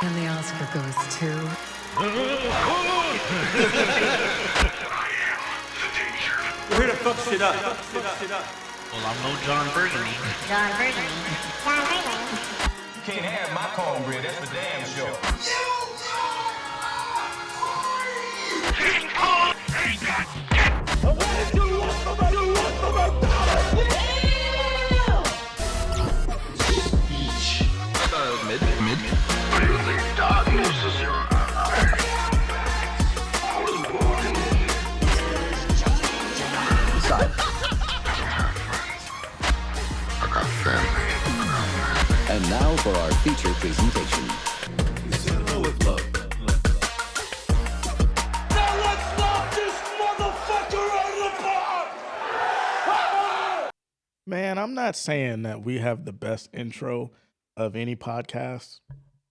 And the Oscar goes to... We're here to fuck shit up. Well, I'm no John Burgundy. John Burgundy. You can't have my cornbread, that's for damn sure. Mid. Darkness is your eye. I was born inside. I got family. And now for our feature presentation. Cinema with love. Now let's knock this motherfucker out of the park! Man, I'm not saying that we have the best intro of any podcast,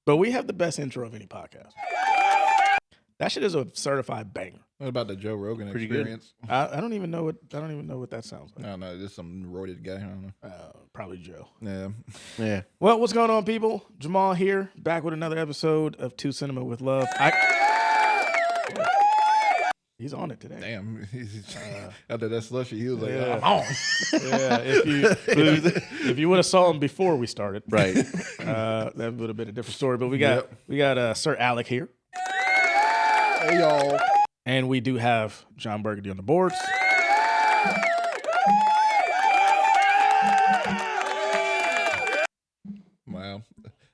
but we have the best intro of any podcast. That shit is a certified banger. What about the Joe Rogan Pretty experience? I don't even know what that sounds like. I don't know, just some roided guy. I don't know. Probably Joe. Yeah. Well, what's going on, people? Jamal here, back with another episode of Two Cinema with Love. He's on it today. Damn. After that slushy, he was like, Yeah. I'm on. Yeah, if you would have saw him before we started, Right. that would have been a different story. But we got Sir Alec here, Hey, y'all. and we do have John Burgundy on the boards. Wow.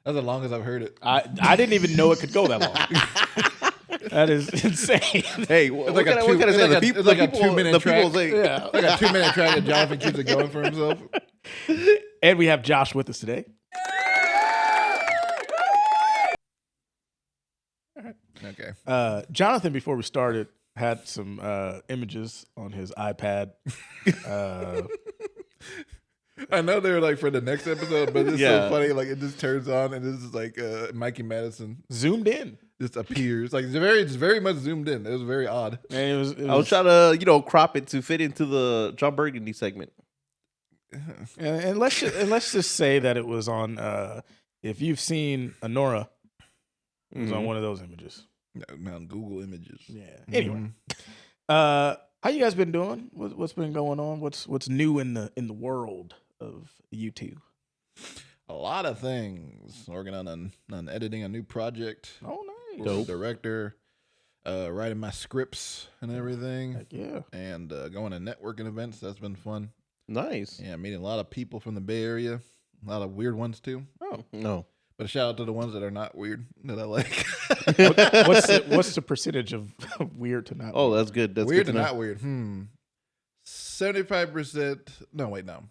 That's the longest I've heard it. I didn't even know it could go that long. That is insane. Hey, It's what like can I say? it's like a 2-minute track. Yeah. Like a 2-minute track that Jonathan keeps it going for himself. And we have Josh with us today. Okay. Jonathan, before we started, had some images on his iPad. I know they were like for the next episode, but it's Yeah. so funny. Like it just turns on and this is like Mikey Madison Zoomed in. just appears. Like it's very much zoomed in. It was very odd. And it was I was trying to, crop it to fit into the John Burgundy segment. and let's just say that it was on. If you've seen Honora, it was on one of those images. No, on Google Images. Yeah. Anyway, how you guys been doing? What's been going on? What's new in the world of YouTube? A lot of things. Working on editing a new project. Oh, nice. Dope. Director. Writing my scripts and everything. Heck yeah. And going to networking events. That's been fun. Nice. Yeah, meeting a lot of people from the Bay Area. A lot of weird ones too. Oh, No. But a shout out to the ones that are not weird that I like. what's the percentage of weird to not? Oh, that's good. That's Weird good to know. not weird. 75%. No, wait, no.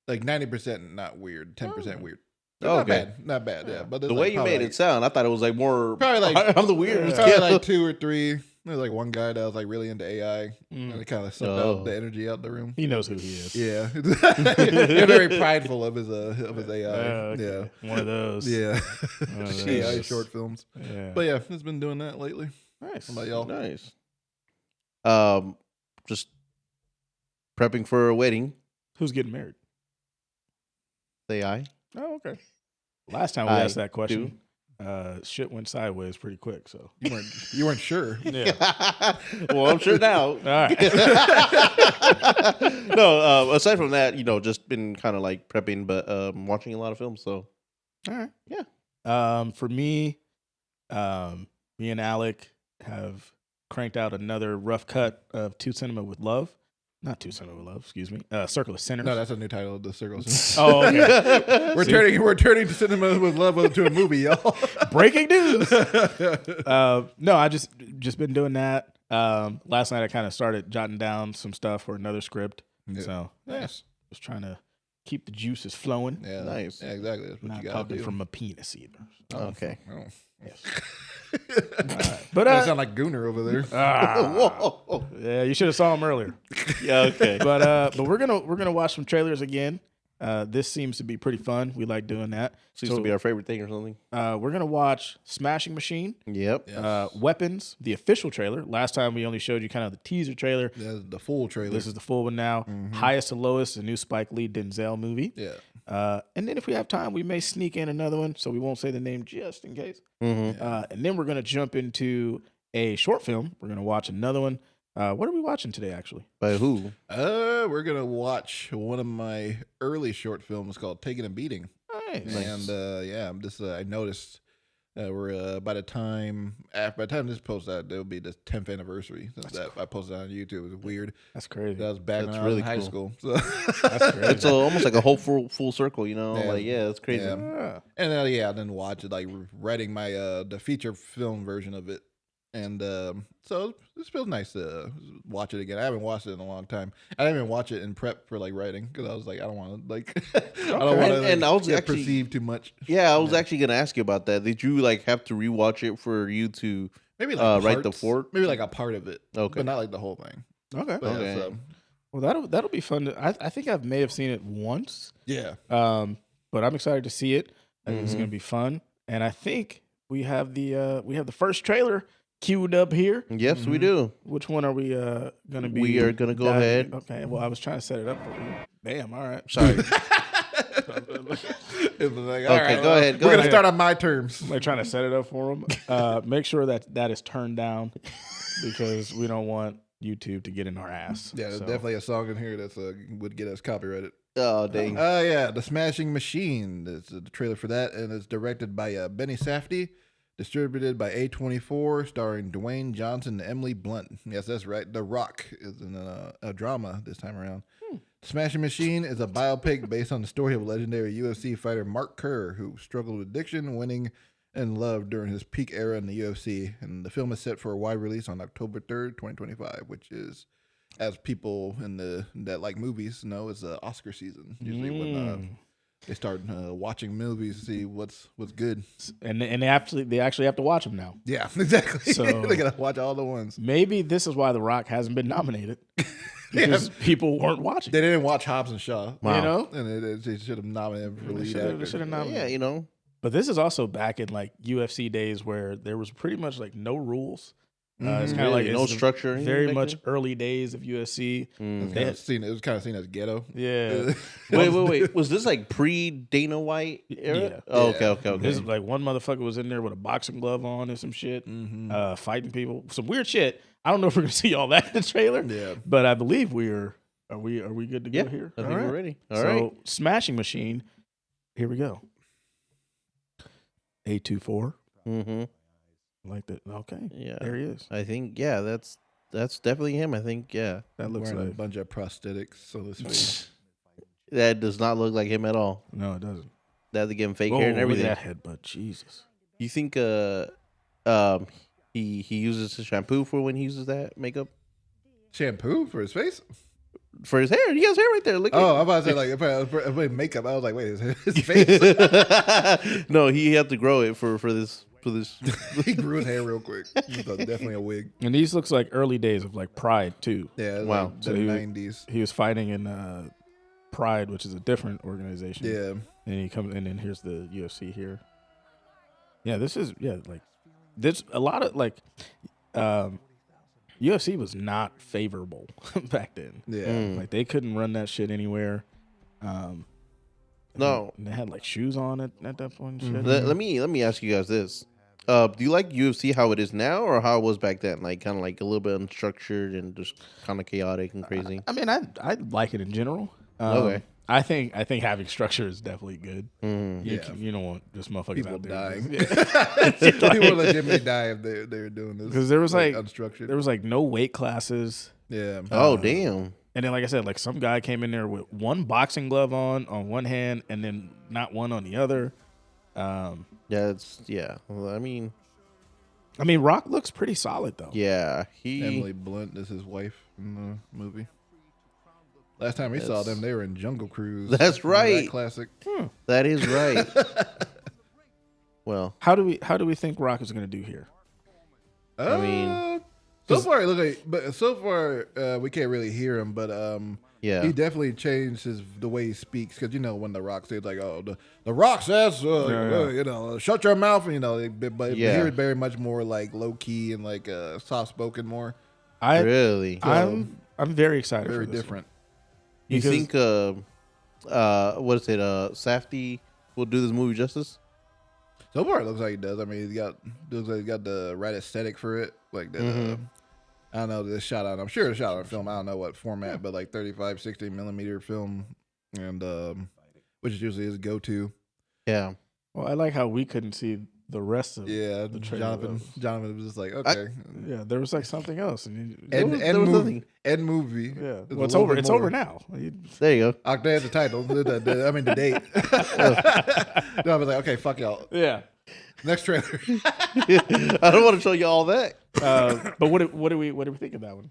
Like 90% not weird. 10% weird. Oh, Not okay. bad. Not bad. Yeah, but The way you made it sound, I thought it was like more. Probably like I'm the weirdest. Probably like 2 or 3. There's like one guy that was like really into AI, and it kind of sucked Oh. out the energy out the room. He knows who he is. Yeah, you're very prideful of his AI. Okay. One of those. Yeah, One of those. AI short films. Yeah. But yeah, it's been doing that lately. Nice. How about y'all? Nice. Just prepping for a wedding. Who's getting married? Say I. Oh, okay. Last time we I asked that question, shit went sideways pretty quick. So You weren't sure. yeah. Well, I'm sure now. All right. No, aside from that, just been kind of like prepping, but watching a lot of films. So All right. Yeah. For me, me and Alec have cranked out another rough cut of Two Cinema with Love. Not Two Cinema with Love, excuse me. Circle of Sinners. No, that's a new title of the Circle. Oh, okay. We're turning to Cinema with Love to a movie, y'all. Breaking news. No, I just been doing that. Last night I kind of started jotting down some stuff for another script. Yeah. So Nice. just trying to keep the juices flowing. Yeah, Nice. Yeah, exactly. That's what Not you gotta talking do. from a penis either. okay. Oh. Yes. But That sound like Gooner over there. Whoa. yeah, you should have saw him earlier. Yeah. Okay. But we're gonna watch some trailers again. This seems to be pretty fun. We like doing that. Seems to be our favorite thing or something. We're gonna watch Smashing Machine, Yep. Weapons, the official trailer. Last time we only showed you kind of the teaser trailer. That's the full trailer. This is the full one now. Highest to Lowest, a new Spike Lee Denzel movie. Yeah. And then if we have time, we may sneak in another one, so we won't say the name just in case. Mm-hmm. And then we're going to jump into a short film. We're going to watch another one. What are we watching today, actually? By who? We're gonna watch one of my early short films called "Taking a Beating," Nice. and I'm just I noticed we're by the time this posts out, it'll be the 10th anniversary since that I posted on YouTube. It was weird. That's crazy. That was back when That's I was really in high cool. school. So That's crazy. It's almost like a whole full circle, you know? Yeah. Like, yeah, it's crazy. Yeah. Yeah. and then watch it, like writing my the feature film version of it. And so it feels nice to watch it again. I haven't watched it in a long time. I didn't even watch it in prep for like writing because I was like, I don't want to like, I don't want to And I was get actually- perceived too much. Yeah, I was actually going to ask you about that. Did you like have to rewatch it for you to Maybe like write the parts, fort? maybe like a part of it. Okay. but not like the whole thing. Okay. But Okay. yeah, so, Well, that'll be fun. I think I may have seen it once, yeah. but I'm excited to see it. I think it's Mhm. going to be fun. And I think we have the first trailer queued up here. Yes, we do. Which one are we going to be? We are gonna go diving- ahead. Okay. Well, I was trying to set it up for you. Damn. All right. Sorry. It was like, Okay, go ahead, go We're gonna ahead. start on my terms. I'm like trying to set it up for them. Make sure that is turned down because we don't want YouTube to get in our ass. Yeah, there's So, definitely a song in here that's would get us copyrighted. Oh, dang. Yeah, The Smashing Machine. There's the trailer for that, and it's directed by Benny Safdie, distributed by A24, starring Dwayne Johnson and Emily Blunt. Yes, that's right. The Rock is in a drama this time around. Smashing Machine is a biopic based on the story of legendary UFC fighter Mark Kerr, who struggled with addiction, winning, and love during his peak era in the UFC. And the film is set for a wide release on October 3rd, 2025, which is, as people that like movies know, is Oscar season. Usually when they start watching movies to see what's good. and they actually have to watch them now. Yeah, exactly. So- they gotta watch all the ones. Maybe this is why The Rock hasn't been nominated because people weren't watching. They didn't watch Hobbs and Shaw. Wow. You know, And they should have nominated him for they lead should actor. have nominated. Yeah, you know. But this is also back in like UFC days where there was pretty much like no rules. It's kind of Really, like no it's structure or anything Very back much then? early days of UFC. They had- It was kind of seen as ghetto. yeah, Wait. Was this like pre Dana White era? Yeah. Oh, Yeah. okay. This is like one motherfucker was in there with a boxing glove on and some shit, fighting people, some weird shit. I don't know if we're gonna see all that in the trailer. Yeah. but I believe Are we good to go Yeah, here? I think All we're right. ready. All So right. Smashing Machine. Here we go. A24. Mm-hmm. Like that. Okay. Yeah. There he is. I think, yeah, that's definitely him. I think, yeah. That looks Wearing a like. bunch of prosthetics on his face. That does not look like him at all. No, it doesn't. They have to give him fake Whoa, hair and look everything. at that headbutt. Jesus. You think he uses his shampoo for when he uses that makeup? Shampoo for his face? For his hair. He has hair right there. Look Oh, I'm about to say like if I makeup, I was like, wait, is it his face? at No, he had to grow it for this. He grew his hair real quick. It was definitely a wig. And these looks like early days of like Pride too. Yeah, it was Wow. like So the he was- 90s. He was fighting in Pride, which is a different organization. Yeah. And he comes and then here's the UFC here. Yeah, this is like this a lot of like UFC was not favorable back then. Yeah. Like they couldn't run that shit anywhere. No. And they had like shoes on at that point and shit. Let me ask you guys this. Do you like UFC how it is now or how it was back then? Like kind of like a little bit unstructured and just kind of chaotic and crazy. I mean, I like it in general. Okay. I think having structure is definitely good. Yeah. You don't want just motherfuckers People out there. dying. Yeah. People legitimately die if they're doing this. 'Cause there was like unstructured. there was like no weight classes. yeah. Oh damn. And then, like I said, like some guy came in there with one boxing glove on one hand and then not one on the other. Yeah. Well, I mean, Rock looks pretty solid though. yeah. He Emily Blunt is his wife in the movie. Last time we saw them, they were in Jungle Cruise. That's Remember that right. classic. that is right. Well, How do we think Rock is going to do here? I mean, so far it look like, but so far we can't really hear him. But yeah. he definitely changed the way he speaks because when The Rock says like, "Oh, the Rock says, shut your mouth," but Yeah. here it's very much more like low key and like soft spoken more, Really? I'm very excited. very for this different. You because- think what is it? Safdie will do this movie justice. So far, it looks like he does. I mean, looks like he's got the right aesthetic for it. Like that. I don't know, this shot out. I'm sure it's shot on film. I don't know what format, but like 35, 60 millimeter film, and which is usually his go-to. Yeah. Well, I like how we couldn't see the rest of Yeah, the trailer. Jonathan was just like, okay, Yeah, there was like something else. And there was nothing. end movie. yeah, It's well, a it's little over. bit It's more. over now. There you go. There's the title. The date. No, I was like, okay, fuck y'all. Yeah. Next trailer. I don't want to show you all that. But what do we think of that one?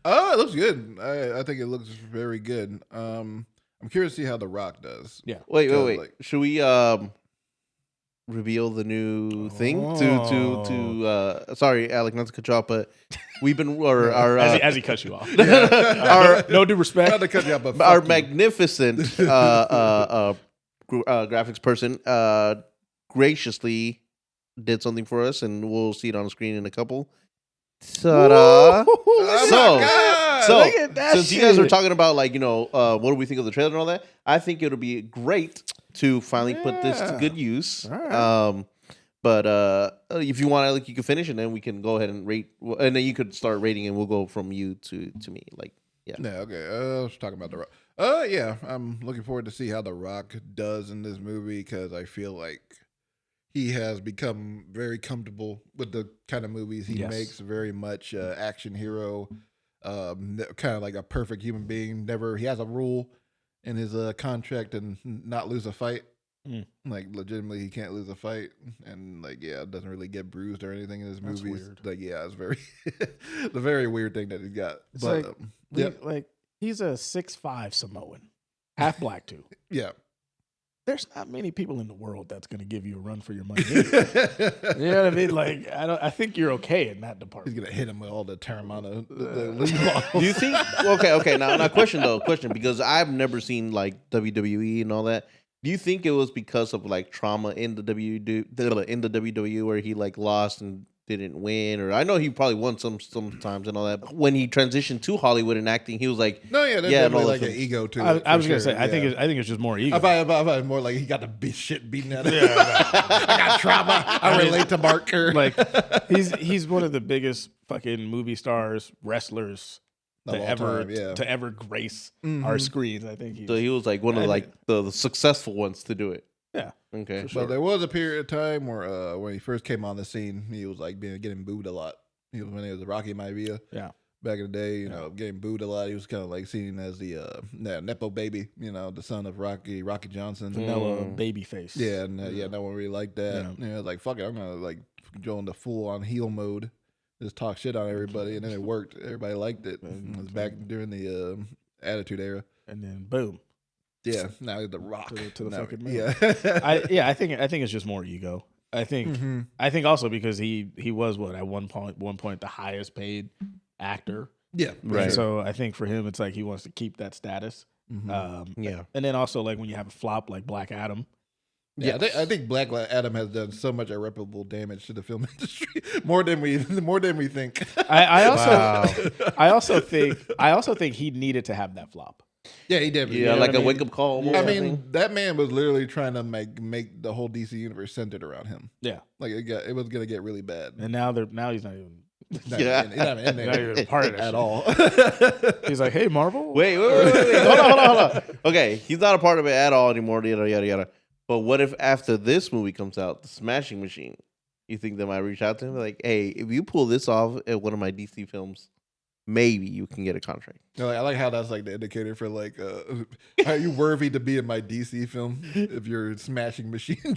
Oh, it looks good. I think it looks very good. I'm curious to see how The Rock does. Yeah. Wait. Like- Should we reveal the new thing to sorry, Alec, not to cut you off, but we've been our As he cuts you off. our No due respect. Not to cut you off, but our fuck you. magnificent graphics person graciously did something for us, and we'll see it on the screen in a couple. Ta-da! Oh So- my God. So, Look at that since you guys were shit. talking about what do we think of the trailer and all that, I think it'll be great to finally put this to Yeah. good use. All right. But if you want, Alec, you can finish, and then we can go ahead and rate, and then you could start rating, and we'll go from you to me. Like, yeah. Yeah, okay. I was talking about The Rock. Yeah, I'm looking forward to see how The Rock does in this movie because I feel like he has become very comfortable with the kind of movies he Yes. makes. Very much action hero, kind of like a perfect human being. He has a rule in his contract and not lose a fight. Like legitimately, he can't lose a fight, and like doesn't really get bruised or anything in his That's movies. weird. Like it's very, the very weird thing that he's got. It's But like, yep. like he's a 6'5" Samoan, half black too. yeah. There's not many people in the world that's going to give you a run for your money. Anyway. You know what I mean? Like, I think you're okay in that He's department. gonna hit him with all the Terramana, the league balls. Do you think? Okay. Now, question because I've never seen like WWE and all that. Do you think it was because of like trauma in the WWE where he like lost and didn't win, or I know he probably won sometimes and all that. But when he transitioned to Hollywood and acting, he was like, No, yeah, there's Yeah, definitely no, like an listen. ego to it. I was for gonna sure, say, I think it's just more ego. I thought more like he got the shit beaten out of him. I got trauma. I relate to Barker. like he's one of the biggest fucking movie stars, wrestlers Of to all ever time, yeah. to ever grace our screens. I think he's so he was like one of I like the successful ones to do it. yeah. Okay, For sure. But there was a period of time where when he first came on the scene, he was like getting booed a lot. He was when he was Rocky Maivia. Yeah. Back in the day, you know, getting booed a lot. He was kind of like seen as the nepo baby, you know, the son of Rocky Johnson. Vanilla baby face. Yeah, and no one really liked that. Yeah. You know, like fuck it, I'm gonna like go into full on heel mode, just talk shit on everybody, and then it worked. Everybody liked it. It was back during the Attitude Era. And then boom. Yeah, now he's the Rock To the Now- fucking moon. Yeah, I think it's just more ego. I think Mm-hmm. I think also because he was at one point the highest paid actor. yeah, Right. So I think for him it's like he wants to keep that status. Mm-hmm. yeah. And then also like when you have a flop like Black Adam. Yeah, I think Black Adam has done so much irreparable damage to the film industry, more than we think. I also think he needed to have that flop. Yeah, he did. Yeah, know like what I a mean? wake up call. Yeah. I almost, mean, that man was literally trying to make the whole DC universe centered around him. Yeah. Like it was gonna get really bad. And now he's not even Yeah. He's not even in not there even part of that at shit. all. He's like, hey Marvel. Wait. Hold on. Okay, he's not a part of it at all anymore. Yada yada yada. But what if after this movie comes out, The Smashing Machine, you think they might reach out to him like, hey, if you pull this off at one of my DC films, maybe you can get a contract. No, I like how that's like the indicator for like, are you worthy to be in my DC film if you're Smashing Machine?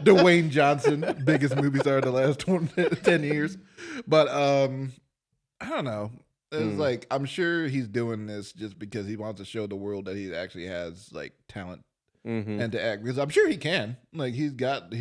Dwayne Johnson, biggest movie star of the last 10 years. But I don't know. It's like, I'm sure he's doing this just because he wants to show the world that he actually has like talent and to act, because I'm sure he can. Like he's got the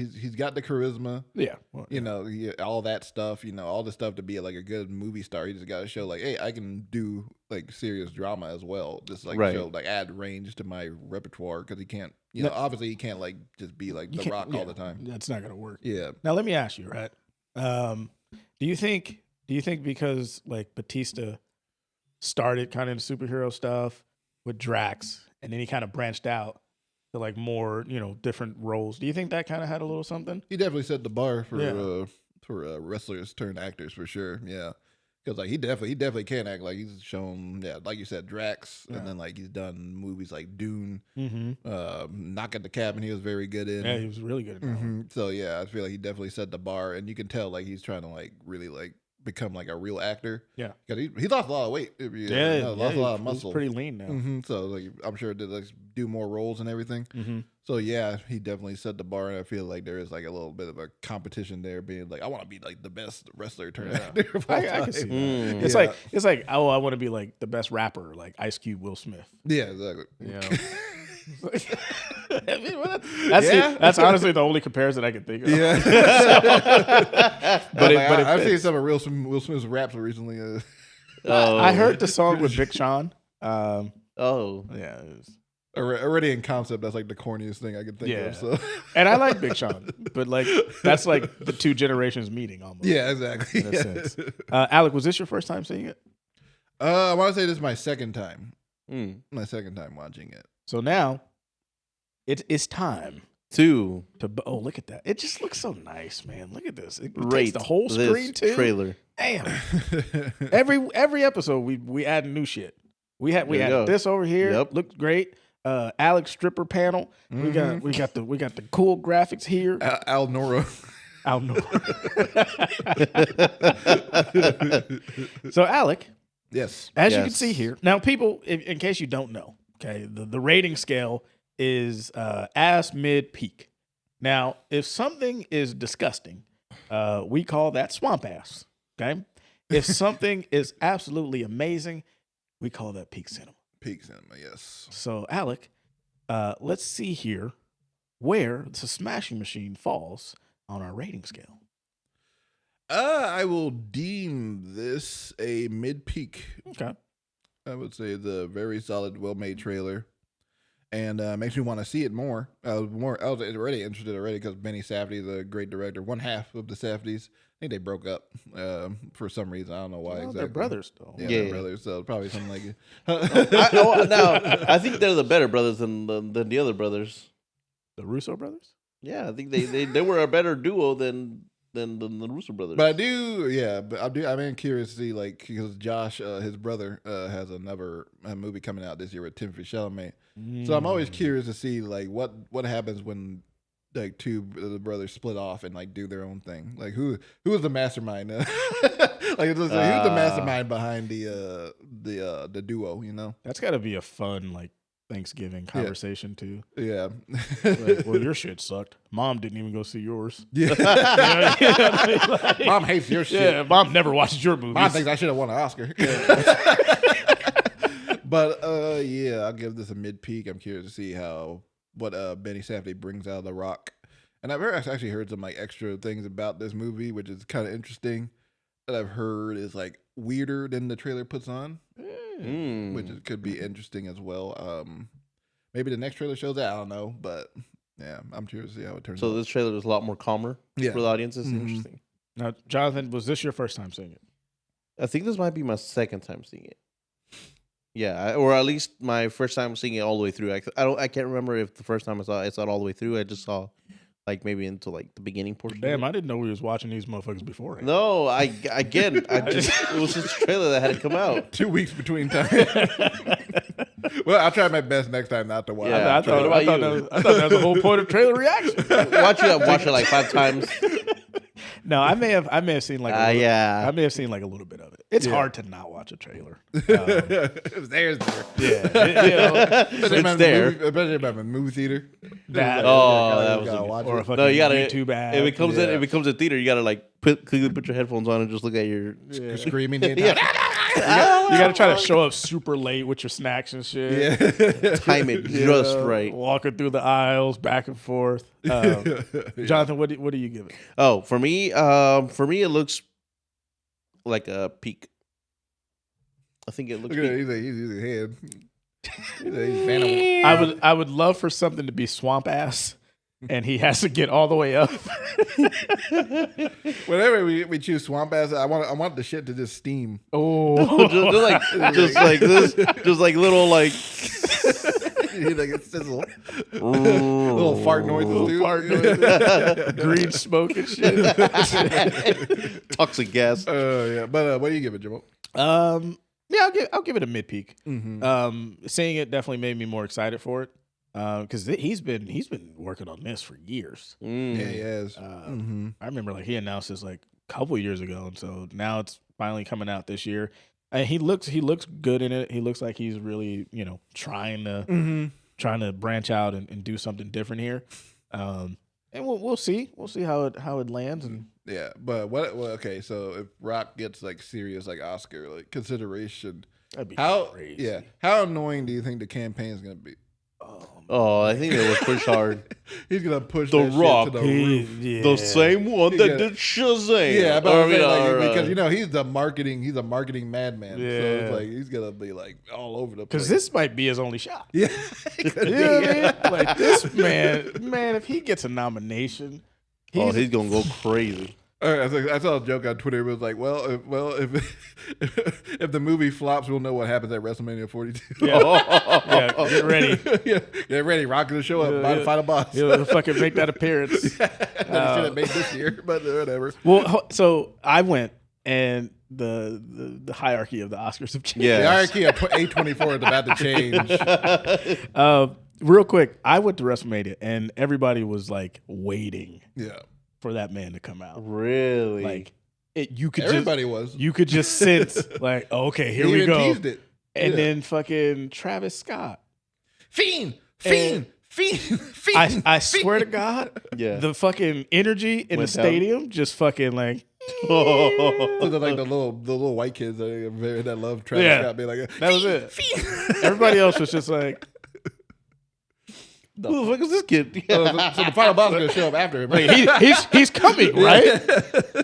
charisma. Yeah. Well, You know, all that stuff, you know, all the stuff to be like a good movie star. You just got to show like, hey, I can do like serious drama as well. Just like Right. show, like add range to my repertoire, because he can't, you know, obviously he can't like just be like you The can't- Rock yeah, all the time. That's not gonna work. Yeah. Now let me ask you, right? Do you think because like Batista started kind of the superhero stuff, with Drax, and then he kind of branched out to like more, different roles. Do you think that kind of had a little something? He definitely set the bar for Yeah. wrestlers turned actors for sure. Yeah, because like he definitely can act. Like he's shown, like you said, Drax, and then like he's done movies like Dune, Knock at the Cabin. He was very good in. Yeah, he was really good at that. So yeah, I feel like he definitely set the bar, and you can tell like he's trying to like really like become like a real actor. Yeah, because he lost a lot of weight. Lost a lot of muscle. He's pretty lean now. So like I'm sure to like do more roles and everything. So yeah, he definitely set the bar, and I feel like there is like a little bit of a competition there, being like I want to be like the best wrestler turned actor of all I time. can see that. It's like I want to be like the best rapper, like Ice Cube, Will Smith. Yeah, exactly. I mean, that's honestly the only comparison I can think of. Yeah, but I've seen some of Will Smith's raps recently. I heard the song with Big Sean. Oh, Yeah, it was, already in concept, that's like the corniest thing I could think of. So, and I like Big Sean, but like that's like the two generations meeting almost. yeah, exactly. In a sense. Alec, was this your first time seeing it? I want to say this is my second time. My second time watching it. So now it's time two. oh, look at that! It just looks so nice, man. Look at this. It takes Rate the whole screen this too. trailer. Damn. Every episode we add new shit. We had this over here. Yep. Looked great. Alex stripper panel. We got the cool graphics here. Al Nora. Al Nora. So Alec, Yes. as you can see here, now people, in case you don't know, okay, the rating scale is ass, mid, peak. Now, if something is disgusting, we call that swamp ass. Okay. If something is absolutely amazing, we call that peak cinema. Peak cinema, yes. So, Alec, let's see here where the Smashing Machine falls on our rating scale. I will deem this a mid-peak. Okay. I would say the very solid, well-made trailer, and makes me want to see it more. I was already interested because Benny Safdie, the great director, one half of the Safdies, I think they broke up for some reason. I don't know why exactly. They're brothers, though. Yeah, Yeah. they're brothers. So probably something like it. I think they're the better brothers than the other brothers. The Russo brothers? Yeah, I think they were a better duo than the Russo brothers. But I'm curious to see, like, because Josh, his brother, has another movie coming out this year with Timothée Chalamet. So I'm always curious to see like what happens when like two of the brothers split off and like do their own thing. Like who is the mastermind? Like who's the mastermind behind the duo? You know, That's got to be a fun like Thanksgiving conversation too. yeah. Like, well, your shit sucked. Mom didn't even go see yours. Yeah. Mom hates your shit. Yeah, Mom never watches your movies. Mom thinks I should have won an Oscar. But yeah, I'll give this a mid-peak. I'm curious to see what Benny Safdie brings out of The Rock. And I've actually heard some like extra things about this movie, which is kind of interesting. That I've heard is like weirder than the trailer puts on, which could be interesting as well. Maybe the next trailer shows that. I don't know, but yeah, I'm curious to see how it turns out. So this trailer is a lot more calmer for the audience. It's interesting. Now, Jonathan, was this your first time seeing it? I think this might be my second time seeing it. Yeah, or at least my first time seeing it all the way through. I can't remember if the first time I saw it all the way through. I just saw like maybe into like the beginning portion. Damn, I didn't know we was watching these motherfuckers before. No, it was just a trailer that had to come out. 2 weeks between time. Well, I'll try my best next time not to watch. Yeah, I thought that was the whole point of trailer reaction. Watch it like 5 times. No, I may have seen like I may have seen like a little bit of it. It's hard to not watch a trailer. If there's there. Yeah, It's there. Especially about the movie theater. That was watch or a it. fucking No, you gotta YouTube ad. if it comes in theater, you gotta like quickly put your headphones on and just look at your Screaming. The yeah. You got to try to show up super late with your snacks and shit. Yeah. Time it just right. Walking through the aisles, back and forth. Jonathan, what do you give it? Oh, for me, it looks like a peak. I think it looks. Look at peak. that. He's his head. He's Vanna. I would love for something to be swamp ass, and he has to get all the way up. Whenever we choose swamp ass, I want the shit to just steam. Oh, just like this, just like little like Like a sizzle. Little fart noises, dude. fart noises. Green smoke and shit. toxic gas. Yeah. But what do you give it, Jamal? Yeah, I'll give it a mid peak. Mm-hmm. Seeing it definitely made me more excited for it. Because he's been working on this for years. Yeah, he is. I remember like he announced this like a couple years ago, and so now it's finally coming out this year. And he looks good in it. He looks like he's really trying to branch out and do something different here. And we'll see how it lands. And Yeah, but what? Well, okay, so if Rock gets like serious like Oscar like consideration, that'd be how? crazy. Yeah, how annoying do you think the campaign is gonna be? Oh, I think they would push hard. He's gonna push The that Rock. shit to the roof. The same one that Yeah. did Shazam. Yeah, but Or, I'm saying, like, or, because he's a marketing madman. So Yeah. it's like he's gonna be like all over the place. Because this might be his only shot. yeah, You know what I mean? Like this man, if he gets a nomination, he's gonna go crazy. I saw a joke on Twitter. It was like, if the movie flops, we'll know what happens at WrestleMania 42. yeah, get ready. Yeah, get ready. Rock gonna show up by the final boss. He'll fucking make that appearance. That should have made this year, but whatever. Well, so I went, and the hierarchy of the Oscars have changed. Yeah. The hierarchy of A24 is about to change. Real quick, I went to WrestleMania, and everybody was like waiting Yeah, for that man to come out. Really? Like you could everybody just, was. you could just sense like, oh, okay, here He we even go. teased it. And Yeah. then fucking Travis Scott. Fiend. I swear to God, Yeah. the fucking energy in Went the down. stadium just fucking like. So like the little white kids that love Travis Yeah. Scott being like, That was it. Fiend. Everybody else was just like, Who the fuck is this kid? So the final boss is gonna show up after him. like he's coming, right?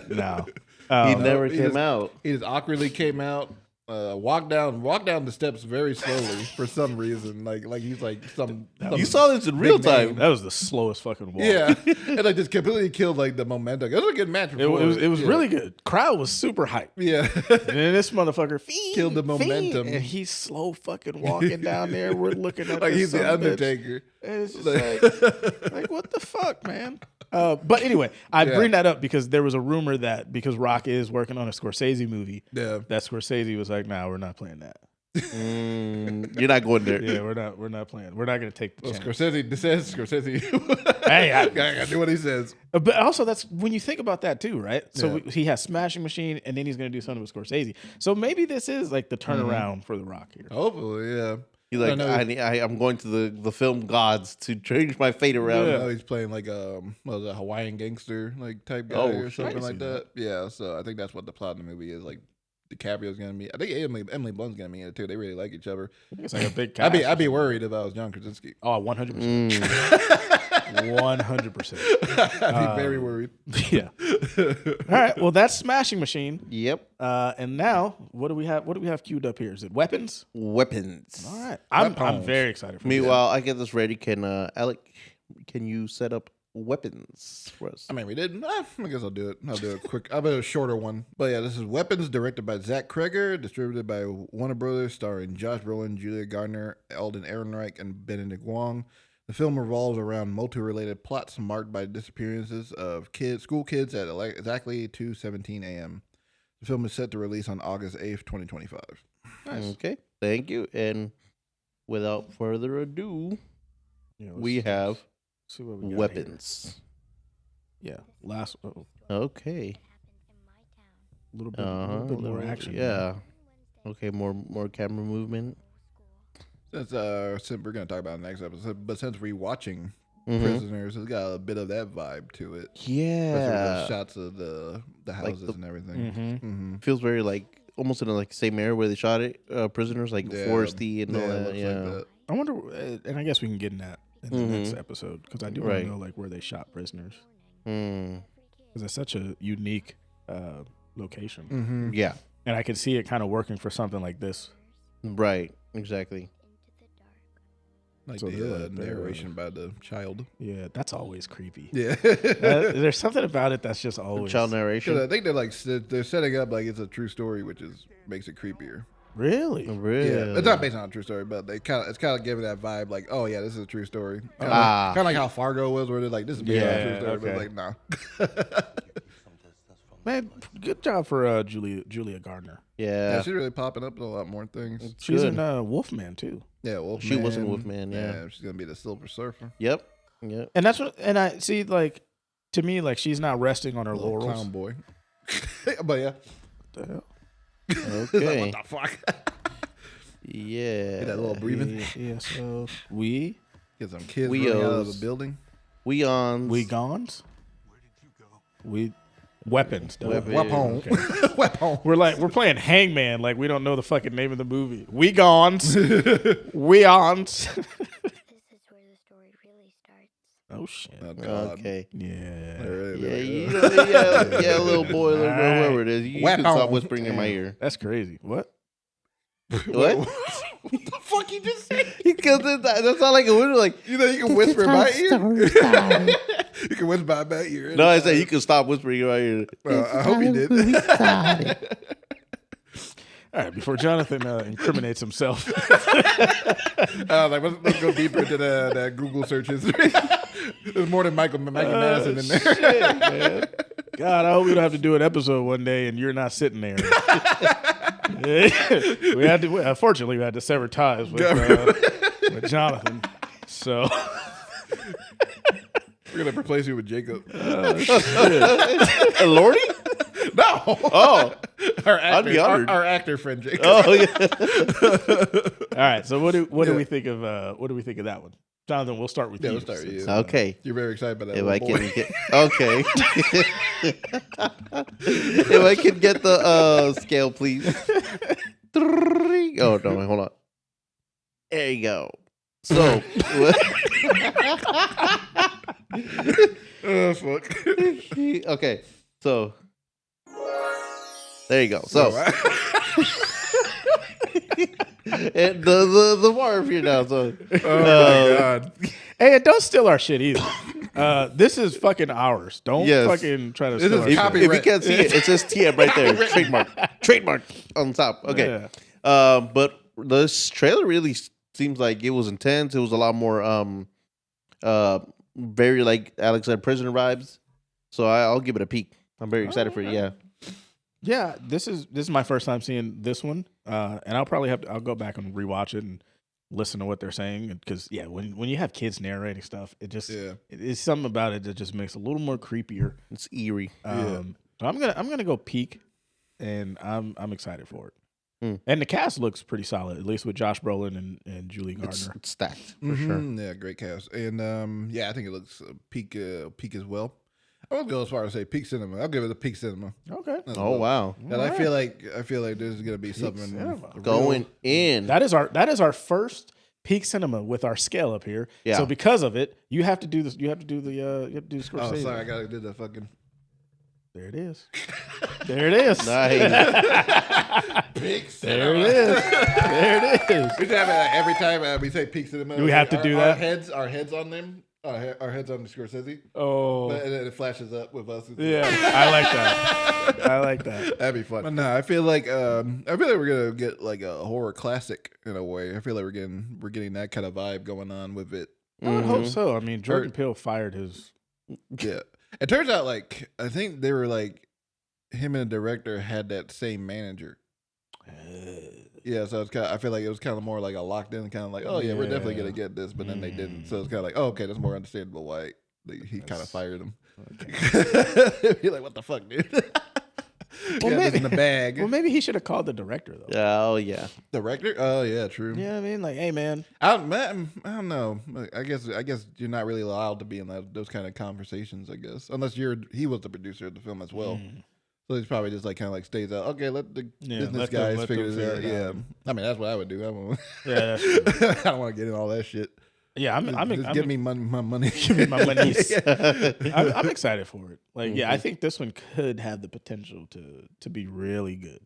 No. He never he came just- out. He just awkwardly came out, walked down the steps very slowly for some reason. Like he's like some You saw this in real big name. time. That was the slowest fucking walk. yeah, and like just completely killed like the momentum. It was a good match. It Before. was Yeah. really good. Crowd was super hyped. Yeah. And then this motherfucker Killed the momentum. and he's slow fucking walking down there. We're looking at Like this he's the son of a bitch. Undertaker. And it's just like what the fuck, man? But anyway, I Yeah. bring that up because there was a rumor that because Rock is working on a Scorsese movie, Yeah. that Scorsese was like, "Nah, we're not playing that. You're not going there. Yeah, we're not playing. We're not going to take the Well, chance." Scorsese says Scorsese. Hey, I gotta do what he says. But also, that's when you think about that too, right? So Yeah. he has Smashing Machine, and then he's going to do something with Scorsese. So maybe this is like the turnaround for The Rock here. Hopefully, yeah. He's like, I know. I'm going to the film gods to change my fate around. I know he's playing like what was it, a Hawaiian gangster like type guy Oh, or shit. something I can like see that. Yeah, so I think that's what the plot of the movie is. Like DiCaprio's gonna meet. I think Emily Blunt's gonna meet it too. They really like each other. It's like a big. I'd be worried if I was John Krasinski. Oh, 100%. 100%. I'd be very worried. Yeah. All right. Well, that's Smashing Machine. Yep. And now, what do we have? What do we have queued up here? Is it weapons? Weapons. All right. I'm Weapons. very excited for Meanwhile, I get this ready. Can Alec? Can you set up weapons for us? I mean, we didn't. I guess I'll do it. I'll do it quick. I'll do a shorter one. But yeah, this is Weapons, directed by Zach Kreger, distributed by Warner Brothers, starring Josh Brolin, Julia Gardner, Eldon Ehrenreich, and Benedict Wong. The film revolves around multi-related plots marked by disappearances of school kids at exactly 2:17 a.m. The film is set to release on August 8th, 2025. Okay. Thank you. And without further ado, Yeah, we have see what we got weapons. here. Yeah. Last. Okay. A little bit more action. Yeah. Okay. More camera movement. Since we're gonna talk about it next episode, but since rewatching Mhm. Prisoners, it's got a bit of that vibe to it. Especially with Yeah. the shots of the houses and everything. Mm-hmm. Feels very like almost in like same area where they shot it. Prisoners, like Yeah. foresty and all it that. looks Yeah. like that. I wonder, and I guess we can get in that in the next episode because I do want Right. to know like where they shot Prisoners Mm. because it's such a unique location, Mm-hmm. Yeah. and I can see it kind of working for something like this. Right. Exactly. Like So the they're like, narration by the child. Yeah, that's always creepy. Yeah. There's something about it that's just always Child narration. I think they're setting up like it's a true story, which makes it creepier. Really. Really? Yeah, it's not based on a true story, but it's kind of giving that vibe, like, oh yeah, this is a true story. Kind of like how Fargo was, where they're like, this is based on a true story, but like, nah. Man, good job for Julia Gardner. Yeah. Yeah, she's really popping up in a lot more things. She's good. in Wolfman too. Yeah, Wolfman. She was in Wolfman, yeah. She's gonna be the Silver Surfer. Yep. Yep. And that's what, and I see, like, to me, like, she's not resting on her Little laurels. clown boy. But yeah. What the hell? Okay. What the fuck? Yeah. Get that little breathing. Yeah, so we Get some kids running out of the building. Weons. gons. We weapons. Though. Weapon. Weapon. Weapon. We're playing Hangman, like we don't know the fucking name of the movie. We gons. We ons. This is where the story really starts. Oh shit. Oh, God. Okay. Yeah. Yeah, little boy, little girl, whoever it is. You can stop Weapon. whispering in my ear. That's crazy. What? What? What the fuck you just said? Because that's not like a whisper. Like, You know you can whisper in my ear? You can whisper in my ear. no, I said you can stop whispering in my ear. I hope you did. All right, before Jonathan incriminates himself. Let's go deeper into that Google search history. There's more than Michael Madison in there. Shit, man. God, I hope we don't have to do an episode one day and you're not sitting there. Unfortunately, we had to sever ties with Jonathan. So We're gonna replace you with Jacob. Lordy? No. Oh. Our I'd be actor, honored. our actor friend Jacob. Oh, yeah. all right, so what do we think of that one? Jonathan, we'll start with Yeah, you. we'll start with you. Okay. You're very excited about that. If little I boy. can get okay. If I can get the scale, please. Oh no, hold on. There you go. So Oh fuck. okay. So there you go. So and the bar here now. So Oh my god. Hey, and don't steal our shit either. This is fucking ours. Don't Yes. fucking try to This steal is our if, shit. copyright. if you can't see it, it says TM right there. Trademark on top. Okay. Yeah. But this trailer really seems like it was intense. It was a lot more very, like Alex said, prisoner vibes. So I'll give it a peek. I'm very excited for it. Yeah. Yeah, this is my first time seeing this one, and I'll probably I'll go back and rewatch it and listen to what they're saying, because when you have kids narrating stuff, it just it's something about it that just makes it a little more creepier. It's eerie. So I'm gonna go peek, and I'm excited for it. Mm. And the cast looks pretty solid, at least with Josh Brolin and Julie Gardner. It's stacked for sure. Mhm. Yeah, great cast. And I think it looks peak as well. I won't go as far as say peak cinema. I'll give it a peak cinema. Okay, as Oh well. wow. And I feel like there's gonna be something cinema. Going in. that is our first peak cinema with our scale up here. Yeah. So because of it, you have to do this. You have to do the Scorsese. Oh, sorry, I gotta do the fucking There it is. There it is. Nice. peak There it is. There it is. We have every time we say peak cinema. Do we have to do that? Our heads on them. Our heads on the Scorsese. Oh, And then it flashes up with us. yeah. I like that. I like that. That'd be fun. But no, I feel like we're gonna get like a horror classic in a way. I feel like we're getting that kind of vibe going on with it. I would Mm-hmm. hope so. I mean, Jordan Peele fired his. Yeah. It turns out like I think they were like him and the director had that same manager. Yeah, so it's I feel like it was kind of more like a locked in kind of like, oh yeah, we're definitely gonna get this, but then they didn't. So it's kind of like, oh okay, that's more understandable why he kind of fired him. Okay. You're like, what the fuck, dude? Well, Got this maybe in the bag. Well, maybe he should have called the director though. Yeah, oh yeah. Director? Oh yeah, true. Yeah, I mean, like, hey man, I don't know. I guess you're not really allowed to be in those kind of conversations. I guess unless he was the producer of the film as well. So he's probably just like kind of like stays out. Okay, let the business let guys them figure figure this it out. out. Yeah, I mean that's what I would do. yeah, that's true. I don't want to get in all that shit. Yeah, Just give me my money. give me my money. I'm excited for it. Like, yeah, I think this one could have the potential to be really good.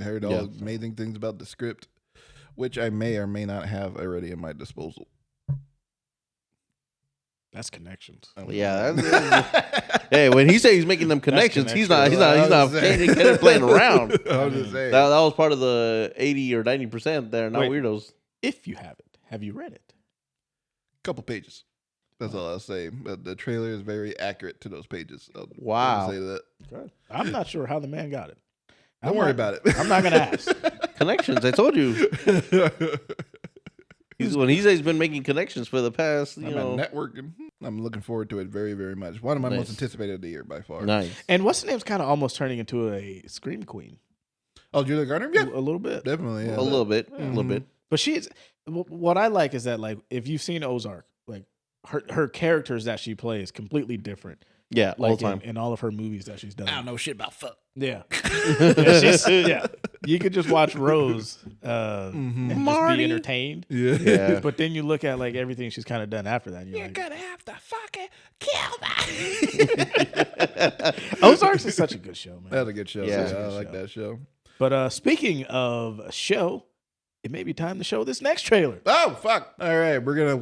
Heard all amazing things about the script, which I may or may not have already in my disposal. That's connections. Yeah. Hey, when he says he's making them connections, he's not playing around. I was just saying. That was part of the 80 or 90%. They're not Wait. weirdos. If you have you read it? Couple pages. That's all I'll say. But the trailer is very accurate to those pages. Wow. Say that. I'm not sure how the man got it. Don't worry about it. I'm not gonna ask. Connections. I told you. When he says he's been making connections for the past, networking. I'm looking forward to it very, very much. One of my most Nice. anticipated of the year by far. Nice. And what's the name's kind of almost turning into a scream queen. Oh, Julia Garner? Yeah, A little bit. definitely. Yeah. A little bit. A little bit. But she's what I like is that like if you've seen Ozark, like her characters that she plays completely different. Yeah, all Like the time. in all of her movies that she's done. I don't know shit about fuck. Yeah. Yeah. You could just watch Rose and just be entertained. Yeah. But then you look at like everything she's kind of done after that. And you're like, gonna have to fucking kill me. Ozarks is such a good show, man. That's a good show. Yeah. Yeah, I like that show. But speaking of a show, it may be time to show this next trailer. Oh fuck! All right, we're gonna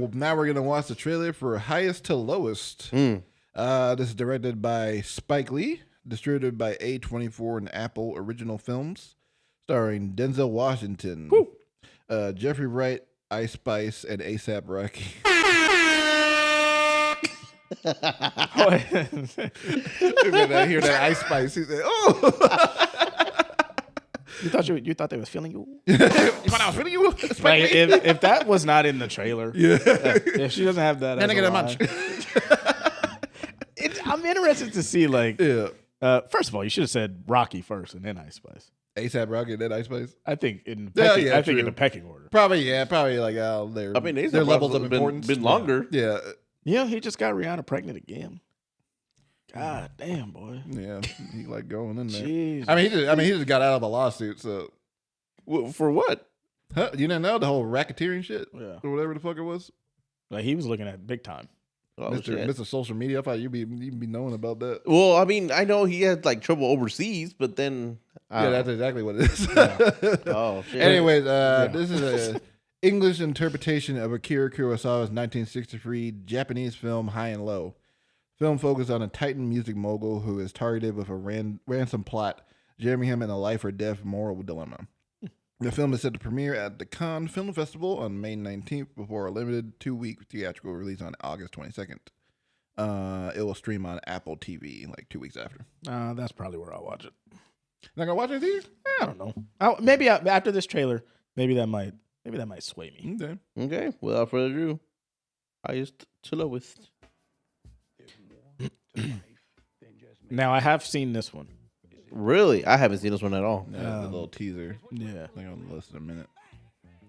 watch the trailer for Highest to Lowest. This is directed by Spike Lee, distributed by A24 and Apple Original Films, starring Denzel Washington, Jeffrey Wright, Ice Spice, and ASAP Rocky. When I hear that Ice Spice, he said, "Oh." You thought they was feeling you? You thought I was feeling you? Spike Like, Lee? if that was not in the trailer, if she doesn't have that, Then I as get a a line, munch. I'm interested to see like. Yeah. First of all, you should have said Rocky first and then Ice Spice. ASAP Rocky and then Ice Spice. I think in Yeah, pecking, yeah, I think in true. the pecking order. Probably like their. I mean, their levels of have importance been longer. Yeah. Yeah, he just got Rihanna pregnant again. God damn, boy. Yeah, he like going in there. Jeez. I mean, he just got out of a lawsuit. So, For what? huh? You didn't know the whole racketeering shit Yeah. or whatever the fuck it was. Like he was looking at big time. Oh, Mr. Social Media. I thought you'd be knowing about that. Well, I mean, I know he had like trouble overseas, but then Yeah, that's exactly what it is. oh shit. Anyways, this is a English interpretation of Akira Kurosawa's 1963 Japanese film High and Low. Film focused on a Titan music mogul who is targeted with a ransom plot, jamming him in a life or death moral dilemma. The film is set to premiere at the Cannes Film Festival on May 19th before a limited 2-week theatrical release on August 22nd. It will stream on Apple TV like 2 weeks after. That's probably where I'll watch it. Not gonna watch it either? I don't know. Maybe after this trailer, maybe that might sway me. Okay. Okay, without further ado, Highest to Lowest. Now I have seen this one. Really, I haven't seen this one at all. Yeah, the little teaser. Yeah, I think on the list in a minute.